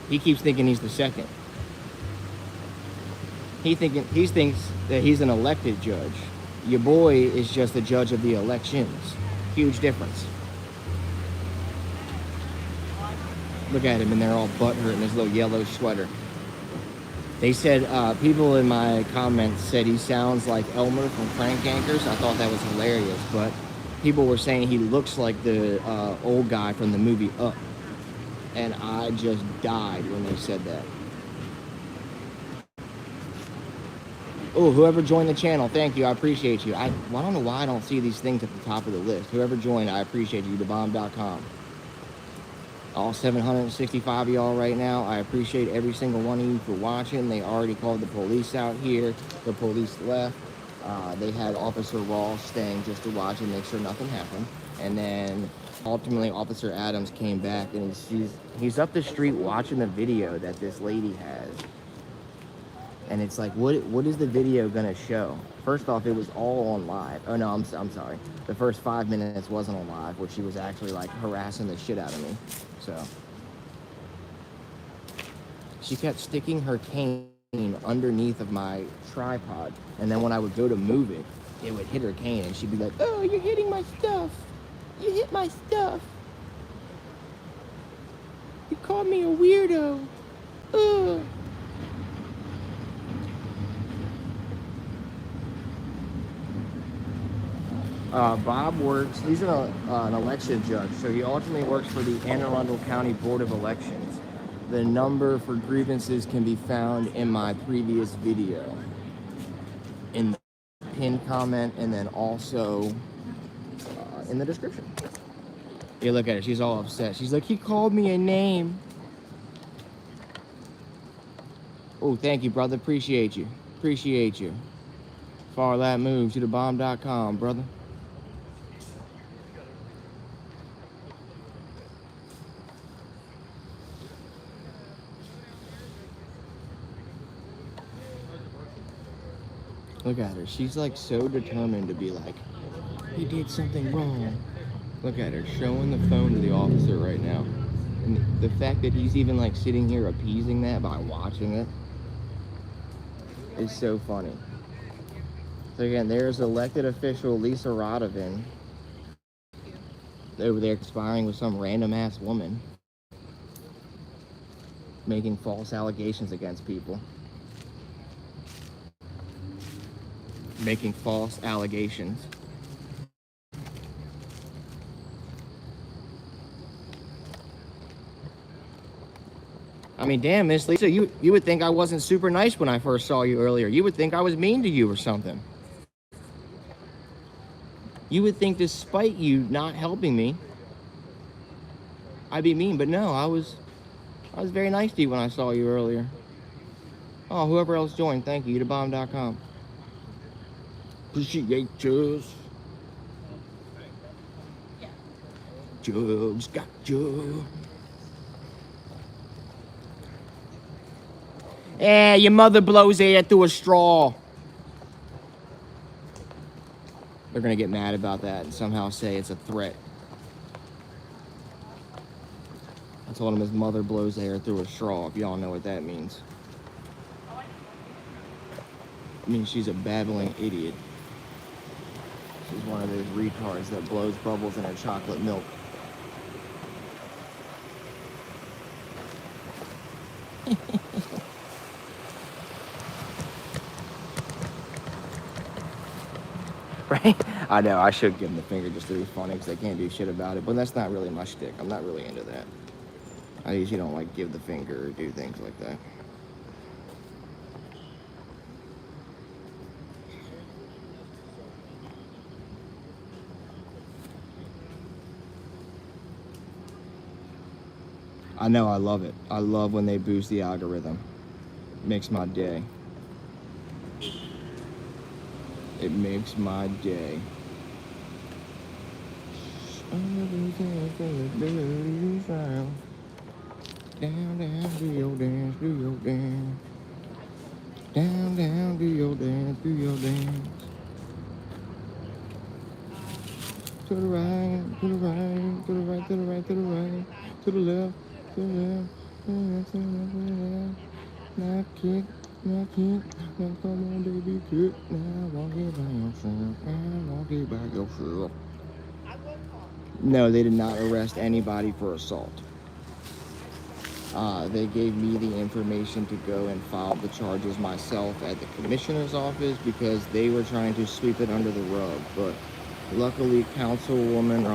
He keeps thinking he's the second. He thinks that he's an elected judge. Your boy is just a judge of the elections. Huge difference. Look at him in there all butthurt in his little yellow sweater. They said, people in my comments said he sounds like Elmer from Crank Yankers. I thought that was hilarious, but people were saying he looks like the old guy from the movie Up. And I just died when they said that. Oh, whoever joined the channel, thank you, I appreciate you. I don't know why I don't see these things at the top of the list. Whoever joined, I appreciate you, thebomb.com. All 765 of y'all right now, I appreciate every single one of you for watching. They already called the police out here. The police left. They had Officer Ross staying just to watch and make sure nothing happened. And then ultimately Officer Adams came back and he's up the street watching the video that this lady has. And it's like, what is the video gonna show? First off, it was all on live. Oh no, I'm sorry. The first 5 minutes wasn't on live, where she was actually like harassing the shit out of me. So she kept sticking her cane underneath of my tripod, and then when I would go to move it, it would hit her cane, and she'd be like, "Oh, you're hitting my stuff. You hit my stuff. You called me a weirdo. Ugh." Bob works, he's an election judge, so he ultimately works for the Anne Arundel County Board of Elections. The number for grievances can be found in my previous video, in the pinned comment, and then also in the description. Yeah, look at her, she's all upset. She's like, he called me a name. Oh, thank you, brother, appreciate you. Appreciate you. Far that move to thebomb.com, brother. Look at her. She's like so determined to be like, he did something wrong. Look at her showing the phone to the officer right now. And the fact that he's even like sitting here appeasing that by watching it is so funny. So again, there's elected official Lisa Radovan over there conspiring with some random ass woman, making false allegations against people. Making false allegations. I mean, damn, Miss Lisa, you would think I wasn't super nice when I first saw you earlier. You would think I was mean to you or something. You would think despite you not helping me, I'd be mean, but no, I was very nice to you when I saw you earlier. Oh, whoever else joined, thank you, thebomb.com. Appreciate you. Jugs got you. Eh, your mother blows air through a straw. They're gonna get mad about that and somehow say it's a threat. I told him his mother blows air through a straw, if y'all know what that means. It means she's a babbling idiot. She's one of those retards that blows bubbles in her chocolate milk. Right? I know, I should give them the finger just to be funny because they can't do shit about it, but that's not really my shtick. I'm not really into that. I usually don't like give the finger or do things like that. I know, I love it. I love when they boost the algorithm. It makes my day. It makes my day. Down, down, do your dance, do your dance. Down, down, do your dance, do your dance. To the right, to the right, to the right, to the right, to the right, to the left, to the left, to the left, to the left, to the left. Now kick, now kick, now come on baby, kick. Now walk it by yourself, and walk it by yourself. No, they did not arrest anybody for assault. They gave me the information to go and file the charges myself at the commissioner's office because they were trying to sweep it under the rug. But luckily, Alderwoman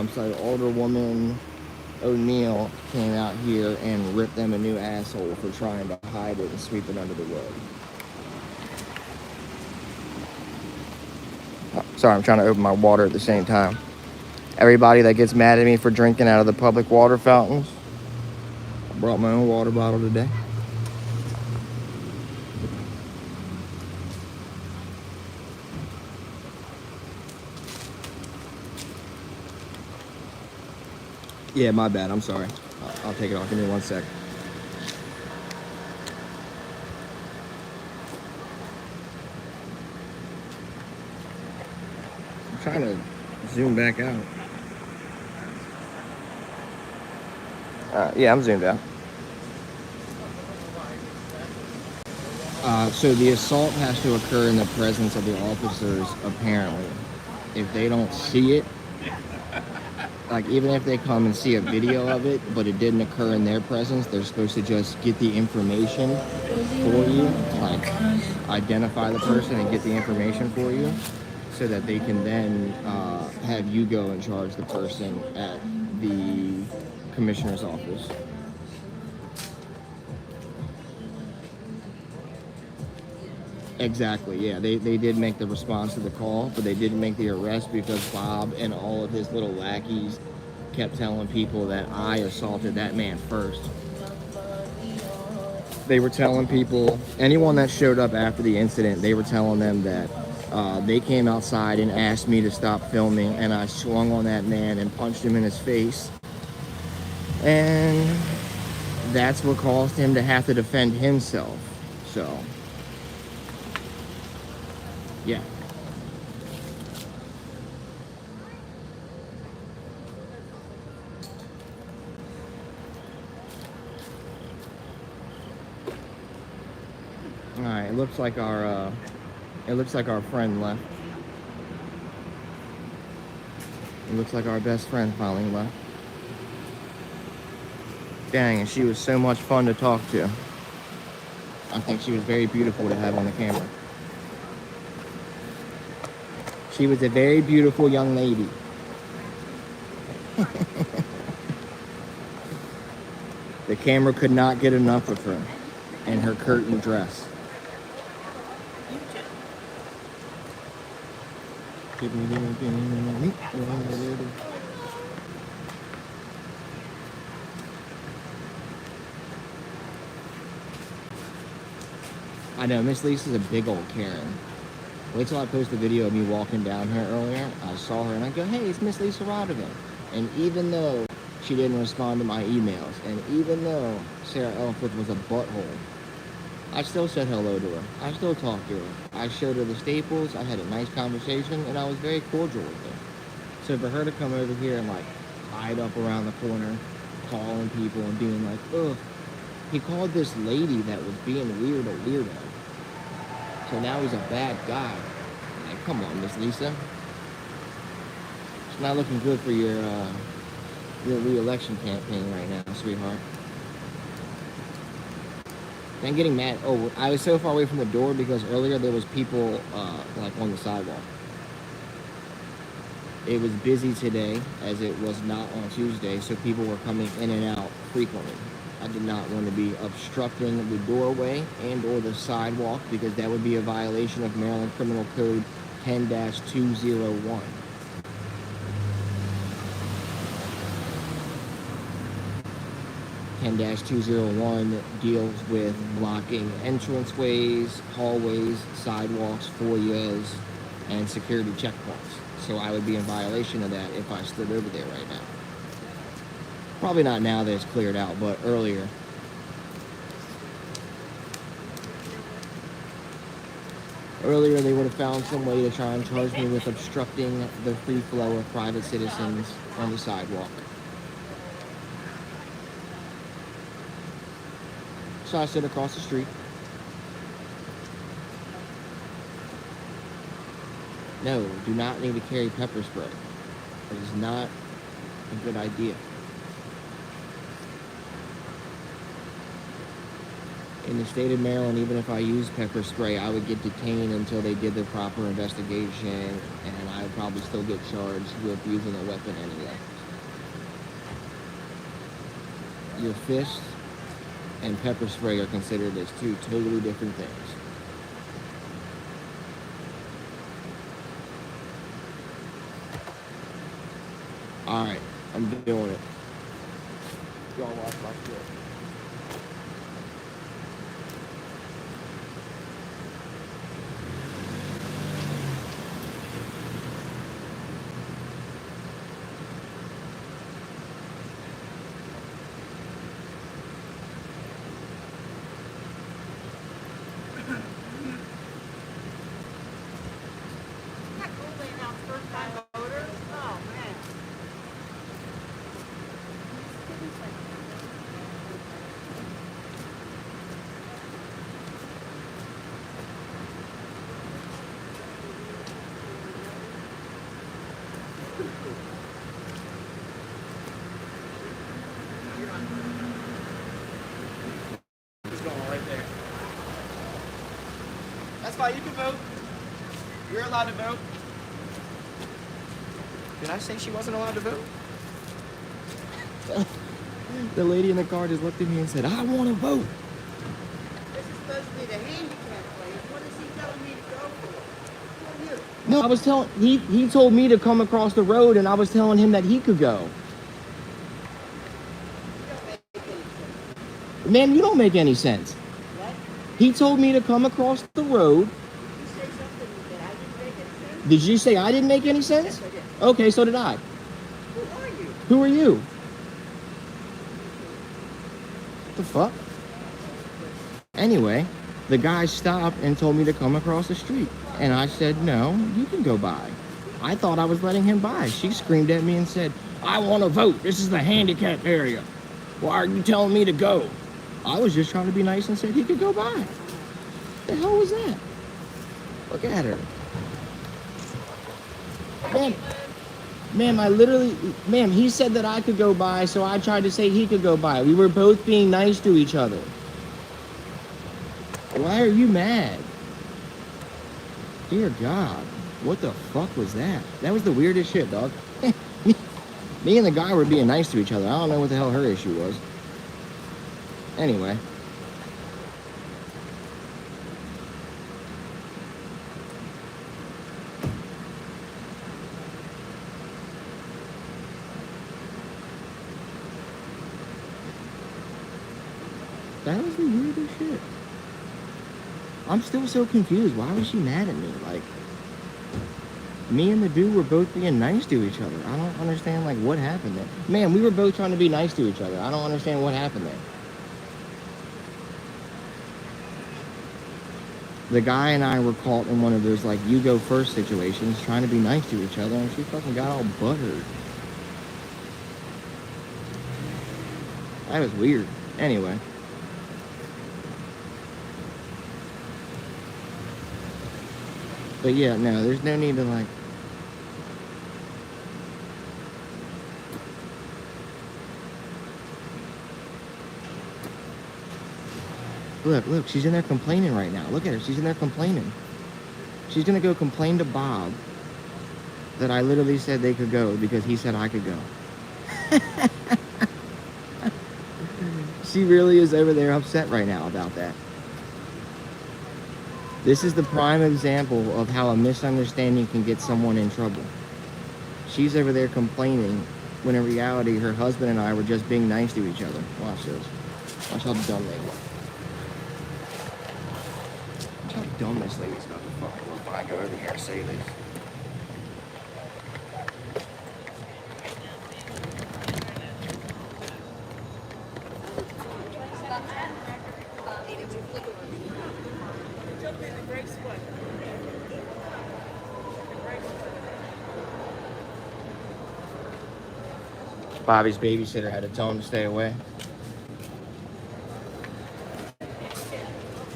O'Neill came out here and ripped them a new asshole for trying to hide it and sweep it under the rug. Oh, sorry, I'm trying to open my water at the same time. Everybody that gets mad at me for drinking out of the public water fountains, I brought my own water bottle today. Yeah, my bad. I'm sorry. I'll take it off. Give me 1 sec. I'm trying to zoom back out. Yeah, I'm zoomed out. So the assault has to occur in the presence of the officers, apparently. If they don't see it, like even if they come and see a video of it, but it didn't occur in their presence, they're supposed to just get the information for you, like identify the person and get the information for you, so that they can then have you go and charge the person at the commissioner's office. Exactly, yeah. They did make the response to the call, but they didn't make the arrest because Bob and all of his little lackeys kept telling people that I assaulted that man first. They were telling people, anyone that showed up after the incident, they were telling them that they came outside and asked me to stop filming, and I swung on that man and punched him in his face. And that's what caused him to have to defend himself. So, yeah. All right, it looks like our friend left. It looks like our best friend finally left. Dang, and she was so much fun to talk to. I think she was very beautiful to have on the camera. She was a very beautiful young lady. The camera could not get enough of her and her curtain dress. I know, Miss Lisa's a big old Karen. Wait till I post a video of me walking down here earlier. I saw her and I go, hey, it's Miss Lisa Rodovan. And even though she didn't respond to my emails, and even though Sarah Elford was a butthole, I still said hello to her. I still talked to her. I showed her the staples. I had a nice conversation, and I was very cordial with her. So for her to come over here and like hide up around the corner, calling people and being like, ugh, he called this lady that was being weird a weirdo. So now he's a bad guy. Like, come on, Miss Lisa. It's not looking good for your re-election campaign right now, sweetheart. I'm getting mad. Oh, I was so far away from the door because earlier there was people like on the sidewalk. It was busy today, as it was not on Tuesday, so people were coming in and out frequently. I did not want to be obstructing the doorway and or the sidewalk because that would be a violation of Maryland Criminal Code 10-201. (10-201) deals with blocking entranceways, hallways, sidewalks, foyers, and security checkpoints. So I would be in violation of that if I stood over there right now. Probably not now that it's cleared out, but earlier. Earlier they would have found some way to try and charge me with obstructing the free flow of private citizens on the sidewalk. So I sit across the street. No, do not need to carry pepper spray. It is not a good idea. In the state of Maryland, even if I used pepper spray, I would get detained until they did the proper investigation, and I would probably still get charged with using a weapon anyway. Your fist and pepper spray are considered as two totally different things. Alright, I'm doing it. Y'all watch my shit. That's fine, you can vote. You're allowed to vote. Did I say she wasn't allowed to vote? The lady in the car just looked at me and said, I want to vote. This is supposed to be the handicap place. What is he telling me to go for? Who are you? No, I was telling, he told me to come across the road and I was telling him that he could go. Man, you don't make any sense. What? He told me to come across the road. You say something that I didn't make any sense? Did you say I didn't make any sense? Yes, I did. Okay, so did I. Who are you? Who are you? What the fuck? Anyway, the guy stopped and told me to come across the street. And I said, no, you can go by. I thought I was letting him by. She screamed at me and said, I want to vote. This is the handicap area. Why are you telling me to go? I was just trying to be nice and said he could go by. What the hell was that? Look at her. Ma'am, he said that I could go by, so I tried to say he could go by. We were both being nice to each other. Why are you mad? Dear God, what the fuck was that? That was the weirdest shit, dog. Me and the guy were being nice to each other. I don't know what the hell her issue was. Anyway. That was the weirdest shit. I'm still so confused. Why was she mad at me? Like, me and the dude were both being nice to each other. I don't understand, like, what happened there. Man, we were both trying to be nice to each other. I don't understand what happened there. The guy and I were caught in one of those, like, you go first situations, trying to be nice to each other, and she fucking got all buttered. That was weird. Anyway. But yeah, no, there's no need to, like... Look, she's in there complaining right now. Look at her, she's in there complaining. She's gonna go complain to Bob that I literally said they could go because he said I could go. She really is over there upset right now about that. This is the prime example of how a misunderstanding can get someone in trouble. She's over there complaining when in reality her husband and I were just being nice to each other. Watch this. Watch how dumb they look. Watch how dumb this lady's about to fucking look when I go over here and say this. Bobby's babysitter had to tell him to stay away.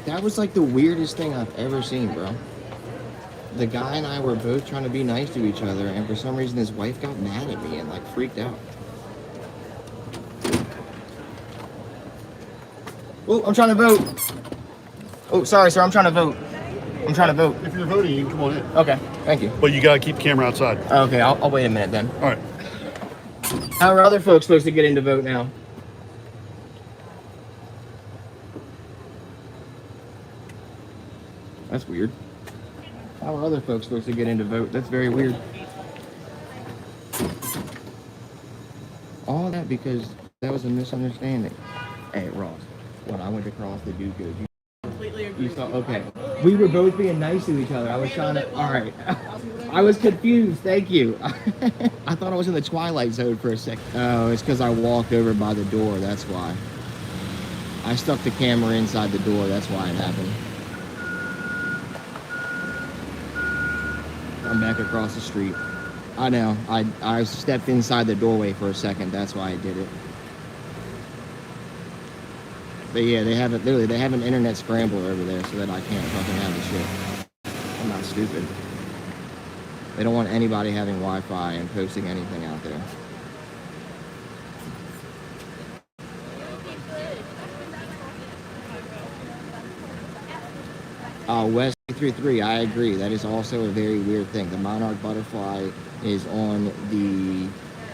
That was like the weirdest thing I've ever seen, bro. The guy and I were both trying to be nice to each other, and for some reason his wife got mad at me and like freaked out. Oh, I'm trying to vote. Oh, sorry, sir, I'm trying to vote. I'm trying to vote. If you're voting, you can come on in. Okay, thank you. But you gotta keep the camera outside. Okay, I'll wait a minute then. All right. How are other folks supposed to get in to vote now? That's weird. How are other folks supposed to get in to vote? That's very weird. All that because that was a misunderstanding. Hey, Ross, when I went to cross the dude goes, you completely agree. You saw, okay. We were both being nice to each other. I was trying to, all right. I was confused, thank you. I thought I was in the Twilight Zone for a second. Oh, it's because I walked over by the door, that's why. I stuck the camera inside the door, that's why it happened. I'm back across the street. I know, I stepped inside the doorway for a second, that's why I did it. But yeah, they have an internet scrambler over there so that I can't fucking have the shit. I'm not stupid. They don't want anybody having Wi-Fi and posting anything out there. West 333, I agree. That is also a very weird thing. The monarch butterfly is on the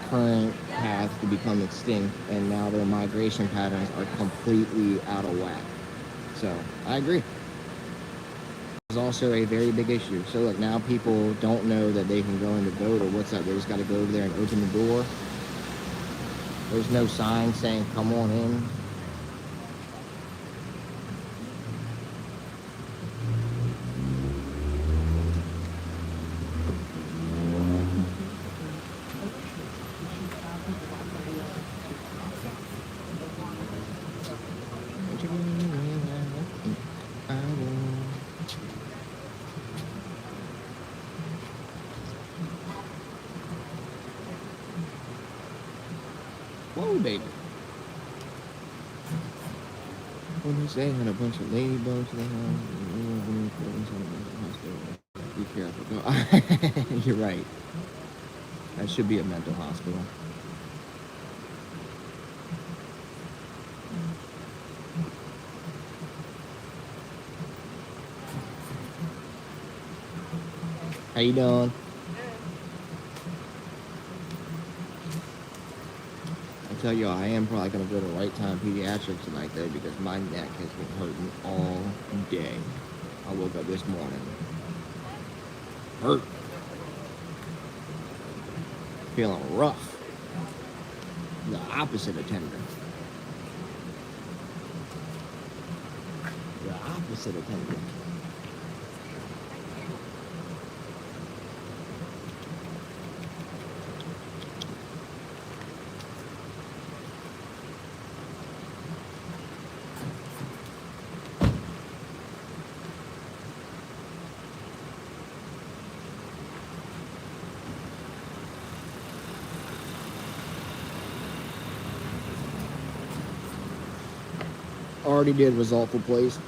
current path to become extinct, and now their migration patterns are completely out of whack. So, I agree. Is also a very big issue. So look, now people don't know that they can go in to vote or what's up. They just got to go over there and open the door. There's no sign saying come on in. Whoa, baby. What did he say? Had a bunch of ladybugs in the hospital. Be careful. You're right. That should be a mental hospital. How you doing? I tell y'all, I am probably gonna go to Right Time Pediatrics tonight though, because my neck has been hurting all day. I woke up this morning hurt, feeling rough, the opposite of tender. The opposite of tender. Already did result for place.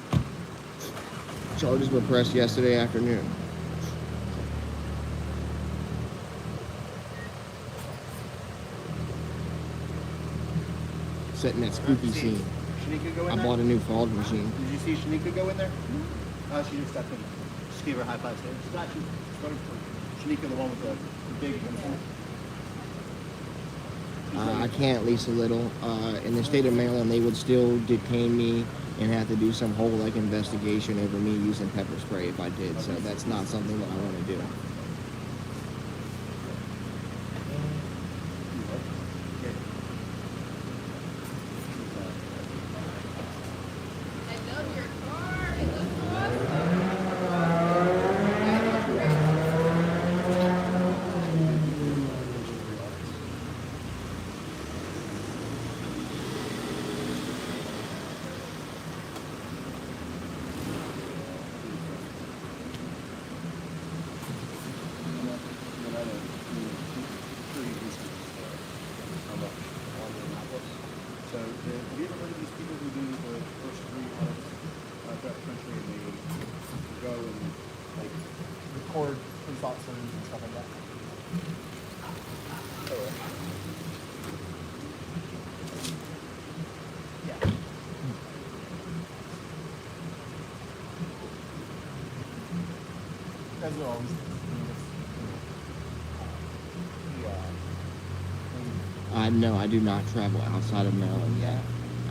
Charges were pressed yesterday afternoon. Setting that spooky scene. Shanika go in I there? bought a new fog machine. Did you see Shanika go in there? She just stepped in. Just gave her a high five. It's not Shanika, the one with the big uniform. I can't lease a little. In the state of Maryland, they would still detain me and have to do some whole like investigation over me using pepper spray if I did. So that's not something that I want to do. So, have you ever heard of these people who do the first 3 audits throughout the country and they go and like record police officers and stuff like that? Yeah. As always. No, I do not travel outside of Maryland yet.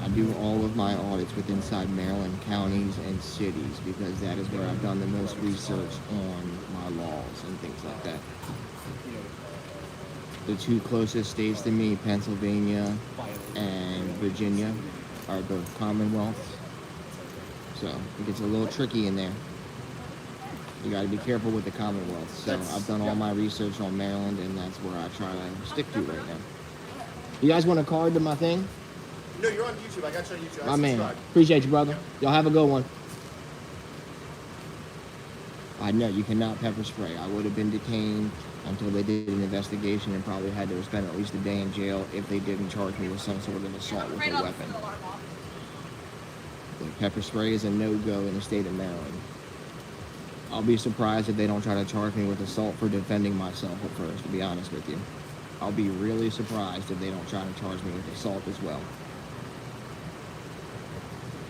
I do all of my audits with inside Maryland counties and cities because that is where I've done the most research on my laws and things like that. The 2 closest states to me, Pennsylvania and Virginia, are both Commonwealths. So it gets a little tricky in there. You got to be careful with the Commonwealth. So I've done all my research on Maryland, and that's where I try to stick to right now. You guys want a card to my thing? No, you're on YouTube. I got you on YouTube. My man. Appreciate you, brother. Y'all have a good one. I know you cannot pepper spray. I would have been detained until they did an investigation and probably had to spend at least a day in jail if they didn't charge me with some sort of assault with a weapon. The pepper spray is a no-go in the state of Maryland. I'll be surprised if they don't try to charge me with assault for defending myself at first, to be honest with you. I'll be really surprised if they don't try to charge me with assault as well.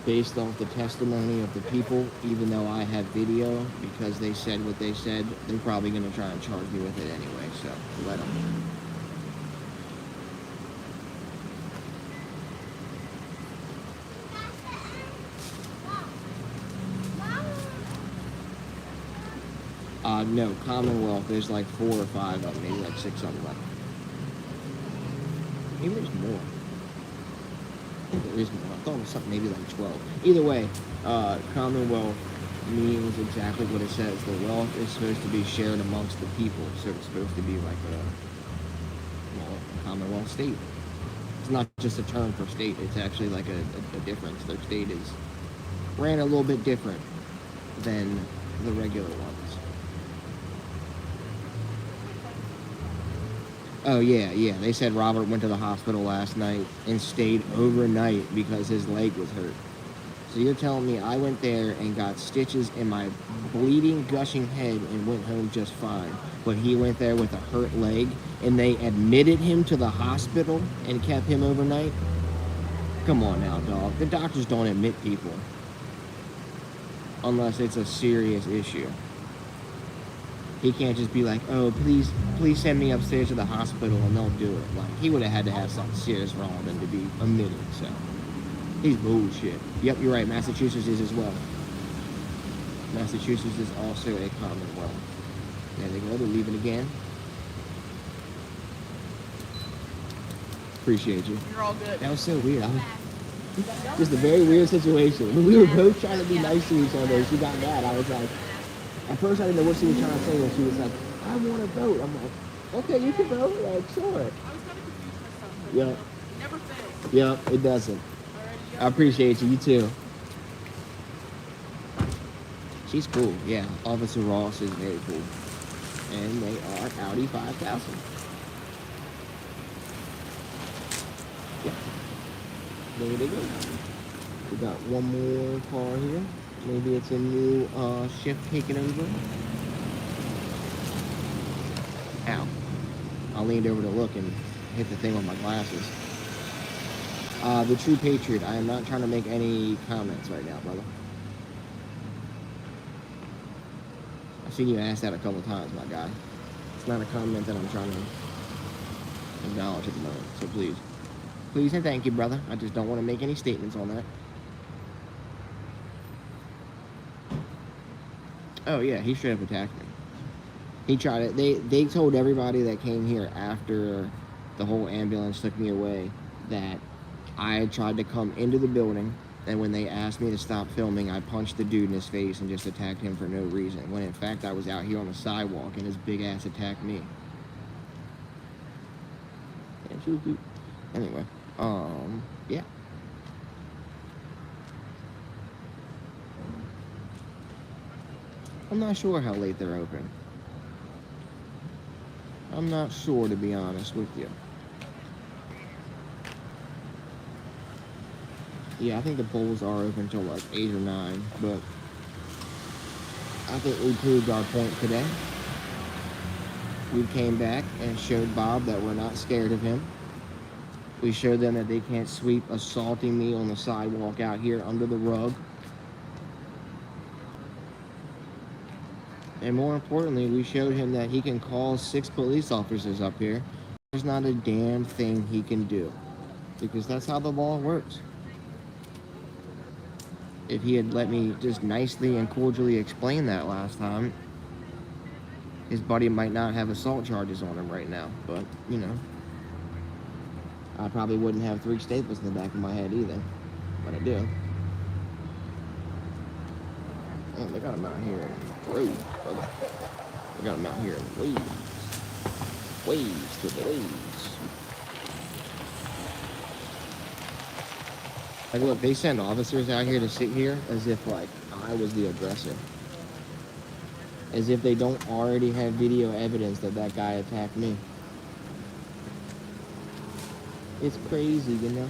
Based off the testimony of the people, even though I have video, because they said what they said, they're probably going to try and charge me with it anyway, so let them. No, Commonwealth, there's like 4 or 5 of them, maybe like 6 of them. Maybe there's more. I think there is more. I thought it was something maybe like 12. Either way, Commonwealth means exactly what it says. The wealth is supposed to be shared amongst the people, so it's supposed to be like a Commonwealth state. It's not just a term for state, it's actually like a difference. Their state is ran a little bit different than the regular ones. Oh, yeah. They said Robert went to the hospital last night and stayed overnight because his leg was hurt. So you're telling me I went there and got stitches in my bleeding, gushing head and went home just fine. But he went there with a hurt leg and they admitted him to the hospital and kept him overnight? Come on now, dog. The doctors don't admit people unless it's a serious issue. He can't just be like, oh, please send me upstairs to the hospital and they'll do it. Like, he would have had to have something serious wrong with him to be admitted, so. He's bullshit. Yep, you're right, Massachusetts is as well. Massachusetts is also a Commonwealth. There they go, they're leaving again. Appreciate you. You're all good. That was so weird. Just a very weird situation. When we were both trying to be nice to each other, she got mad. I was like, at first I didn't know what she was trying to say, and she was like, I want to vote. I'm like, okay, you can vote. Like, sure. I was kind of confused myself. Yeah. It never fails. Yeah, it doesn't. I appreciate you. You too. She's cool. Yeah, Officer Ross is very cool. And they are Audi 5000. Yeah. There they go. We got one more car here. Maybe it's a new shift taking over. Ow. I leaned over to look and hit the thing with my glasses. The True Patriot, I am not trying to make any comments right now, brother. I've seen you ask that a couple times, my guy. It's not a comment that I'm trying to acknowledge at the moment, so please. Please and thank you, brother. I just don't want to make any statements on that. Oh, yeah, he straight up attacked me. He tried it. They told everybody that came here after the whole ambulance took me away that I had tried to come into the building, and when they asked me to stop filming, I punched the dude in his face and just attacked him for no reason, when in fact I was out here on the sidewalk and his big ass attacked me. Yeah, she was cute. Anyway, yeah. I'm not sure how late they're open. I'm not sure, to be honest with you. Yeah, I think the polls are open until like 8 or 9, but I think we proved our point today. We came back and showed Bob that we're not scared of him. We showed them that they can't sweep assaulting me on the sidewalk out here under the rug. And more importantly, we showed him that he can call 6 police officers up here. There's not a damn thing he can do, because that's how the law works. If he had let me just nicely and cordially explain that last time, his buddy might not have assault charges on him right now. But, you know, I probably wouldn't have 3 staples in the back of my head either. But I do. Oh, they got him out here in the road, brother. They got him out here in waves. Waves to the waves. Like, look, they send officers out here to sit here as if, like, I was the aggressor. As if they don't already have video evidence that that guy attacked me. It's crazy, you know?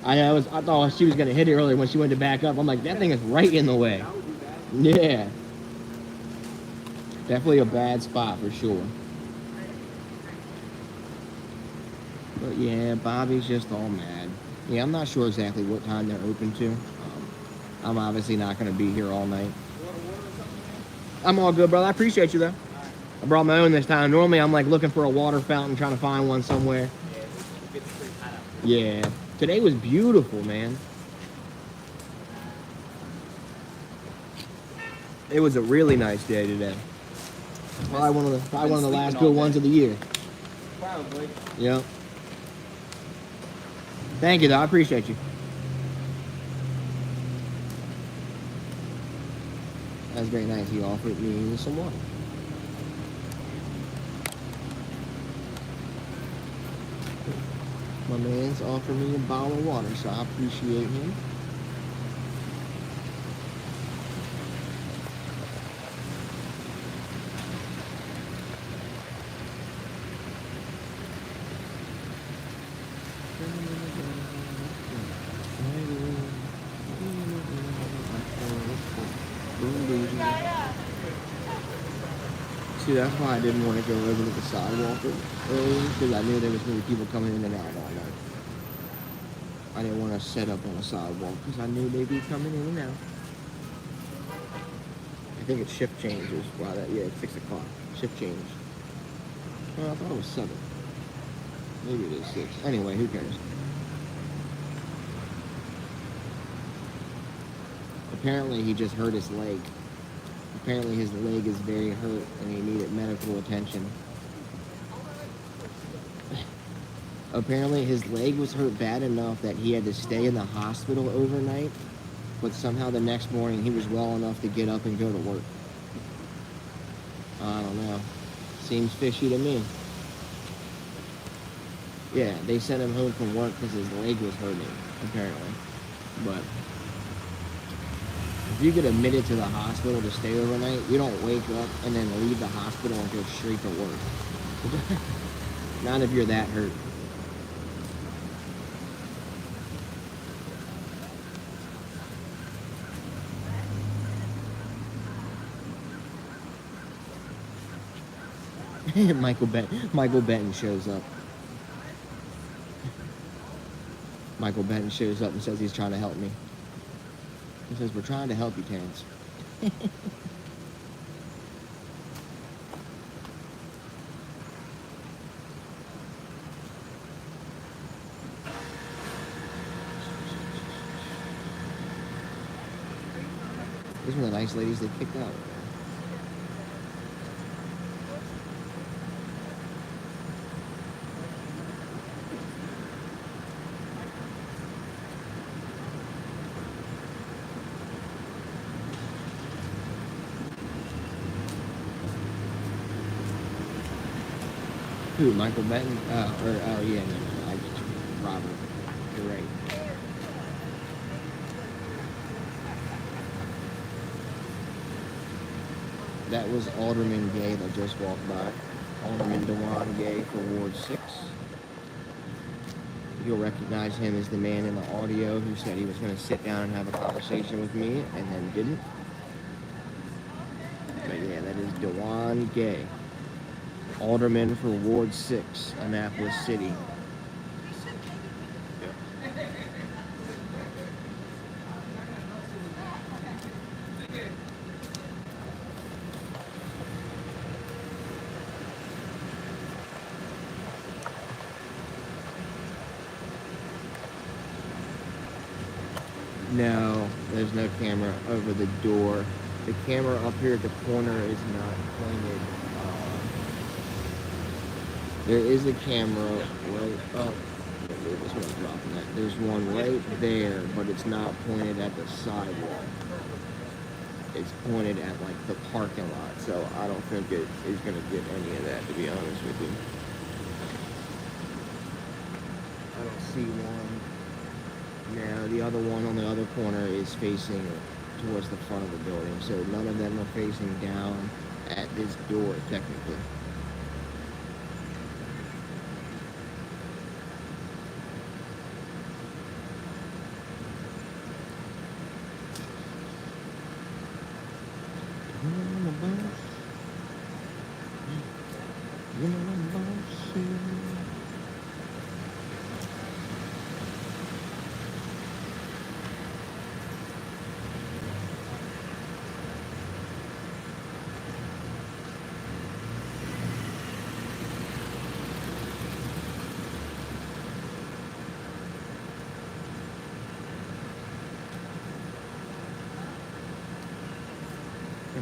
I thought she was going to hit it earlier when she went to back up. I'm like, that thing is right in the way. Yeah. Definitely a bad spot for sure. But yeah, Bobby's just all mad. Yeah, I'm not sure exactly what time they're open to. I'm obviously not going to be here all night. I'm all good, brother. I appreciate you, though. I brought my own this time. Normally, I'm like looking for a water fountain, trying to find one somewhere. Yeah. Today was beautiful, man. It was a really nice day today. Probably one of the last good ones of the year. Probably. Yep. Thank you, though. I appreciate you. That's very nice. He offered me some water. My man's offered me a bottle of water, so I appreciate him. See, that's why I didn't want to go over to the sidewalk earlier, because I knew there was going to be people coming in and out all night. I didn't want to set up on a sidewalk, because I knew they'd be coming in and out. I think it's shift change is why that, yeah, it's 6 o'clock. Shift change. Well, I thought it was 7. Maybe it is 6. Anyway, who cares? Apparently, he just hurt his leg. Apparently his leg is very hurt and he needed medical attention. Apparently his leg was hurt bad enough that he had to stay in the hospital overnight, but somehow the next morning he was well enough to get up and go to work. I don't know. Seems fishy to me. Yeah, they sent him home from work because his leg was hurting, apparently. But if you get admitted to the hospital to stay overnight, you don't wake up and then leave the hospital and go straight to work. Not if you're that hurt. Michael Benton shows up. Michael Benton shows up and says he's trying to help me. He says, we're trying to help you, Terrence. These are the nice ladies they kicked out. Who, Michael Benton? Oh yeah, no, I get you. Robert. You're right. That was Alderman Gay that just walked by. Alderman Dewan Gay for Ward 6. You'll recognize him as the man in the audio who said he was going to sit down and have a conversation with me and then didn't. But yeah, that is Dewan Gay. Alderman for Ward 6, Annapolis City. No, there's no camera over the door. The camera up here at the corner is not pointed. There is a camera right up. This one's dropping that. There's one right there, but it's not pointed at the sidewalk. It's pointed at like the parking lot, so I don't think it is going to get any of that, to be honest with you. I don't see one. Now, the other one on the other corner is facing towards the front of the building, so none of them are facing down at this door, technically.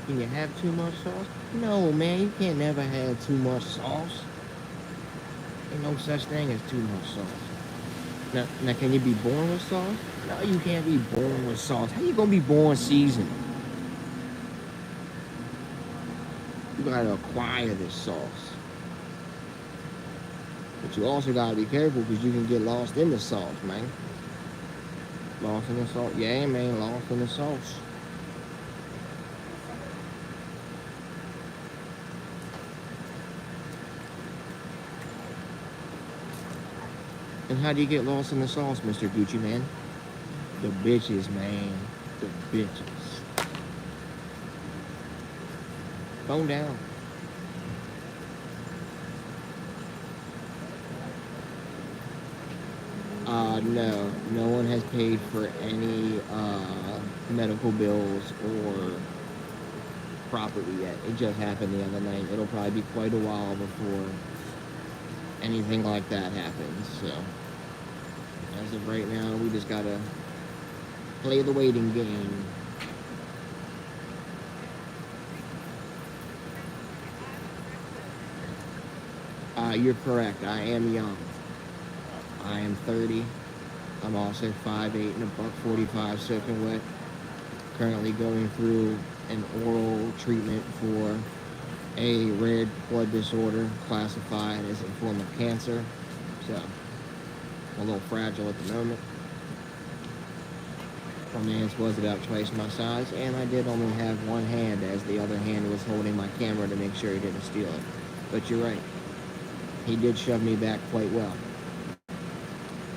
Can you have too much sauce? No, man, you can't never have too much sauce. Ain't no such thing as too much sauce. Now, can you be born with sauce? No, you can't be born with sauce. How you gonna be born seasoned? You gotta acquire this sauce. But you also gotta be careful because you can get lost in the sauce, man. Lost in the sauce? Yeah, man, lost in the sauce. And how do you get lost in the sauce, Mr. Gucci Man? The bitches, man. The bitches. Phone down. No. No one has paid for any medical bills or property yet. It just happened the other night. It'll probably be quite a while before anything like that happens, so as of right now, we just gotta play the waiting game. You're correct. I am young. I am 30. I'm also 5'8" and $145 soaking wet. Currently going through an oral treatment for a rare blood disorder classified as a form of cancer. So, I'm a little fragile at the moment. My man's was about twice my size, and I did only have one hand as the other hand was holding my camera to make sure he didn't steal it. But you're right. He did shove me back quite well.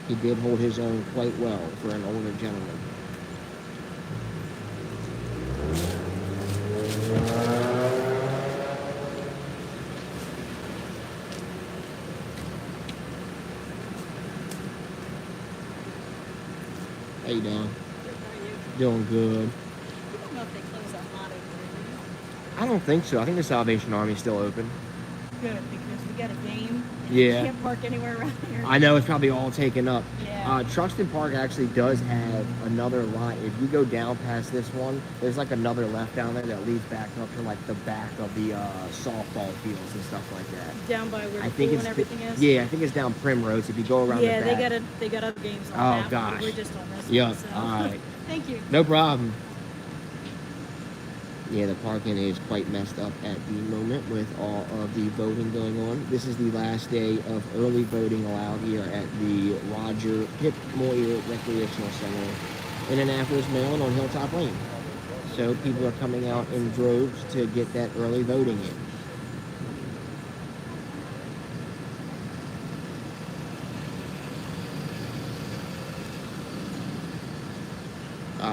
He did hold his own quite well for an older gentleman. How you doing? Doing good. I don't know if they close that lot over I don't think so. I think the Salvation Army's still open. good because we got a game. And Yeah. You can't park anywhere around here. I know it's probably all taken up. Yeah. Truxton Park actually does have another lot. If you go down past this one, there's like another left down there that leads back up to like the back of the softball fields and stuff like that. Down by where I the think pool it's and everything is. Yeah, I think it's down Primrose. If you go around Yeah, the back. they got other games on Oh, that. gosh. But we're just on this Yep. one. So. All right. Thank you. No problem. Yeah, the parking is quite messed up at the moment with all of the voting going on. This is the last day of early voting allowed here at the Roger Hip Moyer Recreational Center in Annapolis, Maryland on Hilltop Lane. So people are coming out in droves to get that early voting in.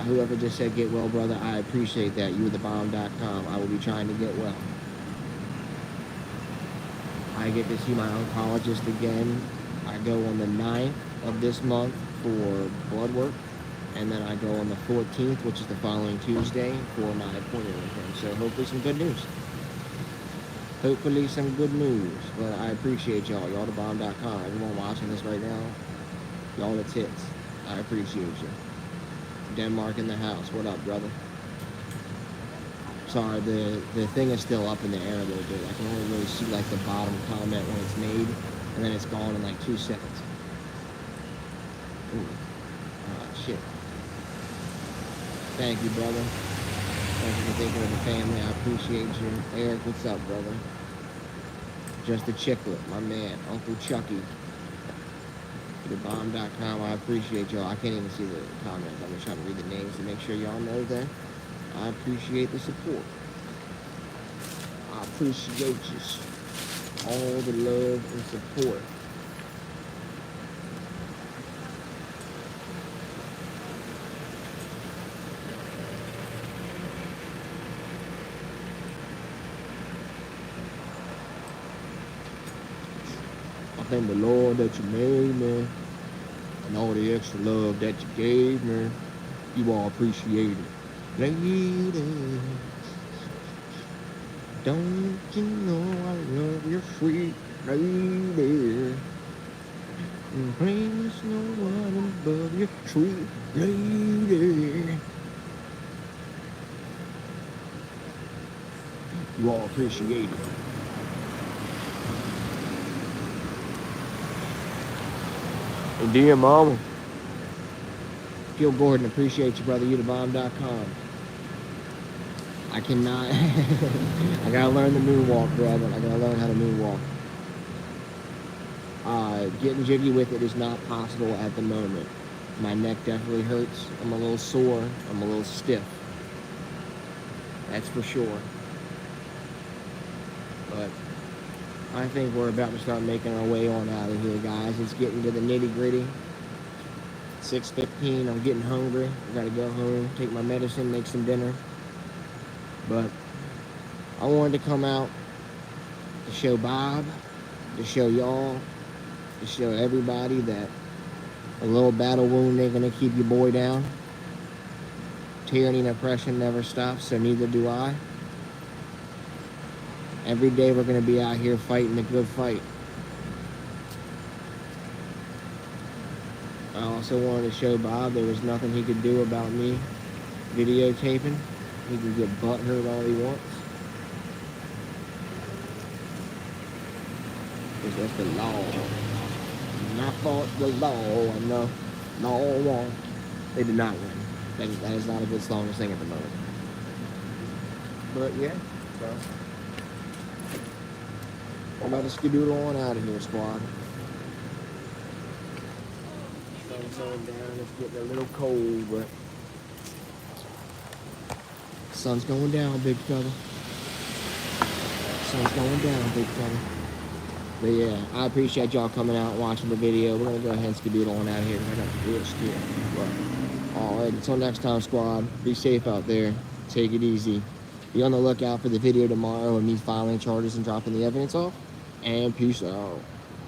Whoever just said get well, brother, I appreciate that. You are the bomb.com. I will be trying to get well. I get to see my oncologist again. I go on the 9th of this month for blood work. And then I go on the 14th, which is the following Tuesday, for my appointment with him. So hopefully some good news. Hopefully some good news. But I appreciate y'all. Y'all the bomb.com. Everyone watching this right now, y'all the tits. I appreciate you. Denmark in the house. What up, brother? Sorry, the thing is still up in the air a little bit. I can only really see like the bottom comment when it's made, and then it's gone in like 2 seconds. Ooh. Shit. Thank you, brother. Thank you for thinking of the family. I appreciate you. Eric, what's up, brother? Just a Chicklet, my man, Uncle Chucky. TheBomb.com. I appreciate y'all. I can't even see the comments. I'm just trying to read the names to make sure y'all know that. I appreciate the support. I appreciate you. All the love and support. I thank the Lord that you made me, and all the extra love that you gave me. You all appreciate it. Lady, don't you know I love you, sweet lady? And there's no one above you, sweet lady. You all appreciate it. And dear mama, Gil Gordon, appreciate you, brother. You the bomb.com. I cannot. I gotta learn the moonwalk, brother. I gotta learn how to moonwalk. Getting jiggy with it is not possible at the moment. My neck definitely hurts. I'm a little sore. I'm a little stiff. That's for sure. But I think we're about to start making our way on out of here, guys. It's getting to the nitty-gritty. 6:15. I'm getting hungry. I gotta go home, take my medicine, make some dinner. But I wanted to come out to show Bob, to show y'all, to show everybody that a little battle wound ain't gonna keep your boy down. Tyranny and oppression never stops, so neither do I. Every day we're gonna be out here fighting the good fight. I also wanted to show Bob there was nothing he could do about me videotaping. He can get butthurt all he wants. Because that's the law. And I fought the law, and the law won. They did not win. That is not a good song to sing at the moment. But yeah, so I'm about to skedoodle on out of here, squad. Sun's going down. It's getting a little cold, but sun's going down, big fella. Sun's going down, big fella. But yeah, I appreciate y'all coming out and watching the video. We're gonna go ahead and skedoodle on out of here because I got to do it still. But alright, until next time, squad. Be safe out there. Take it easy. Be on the lookout for the video tomorrow of me filing charges and dropping the evidence off. And peace out.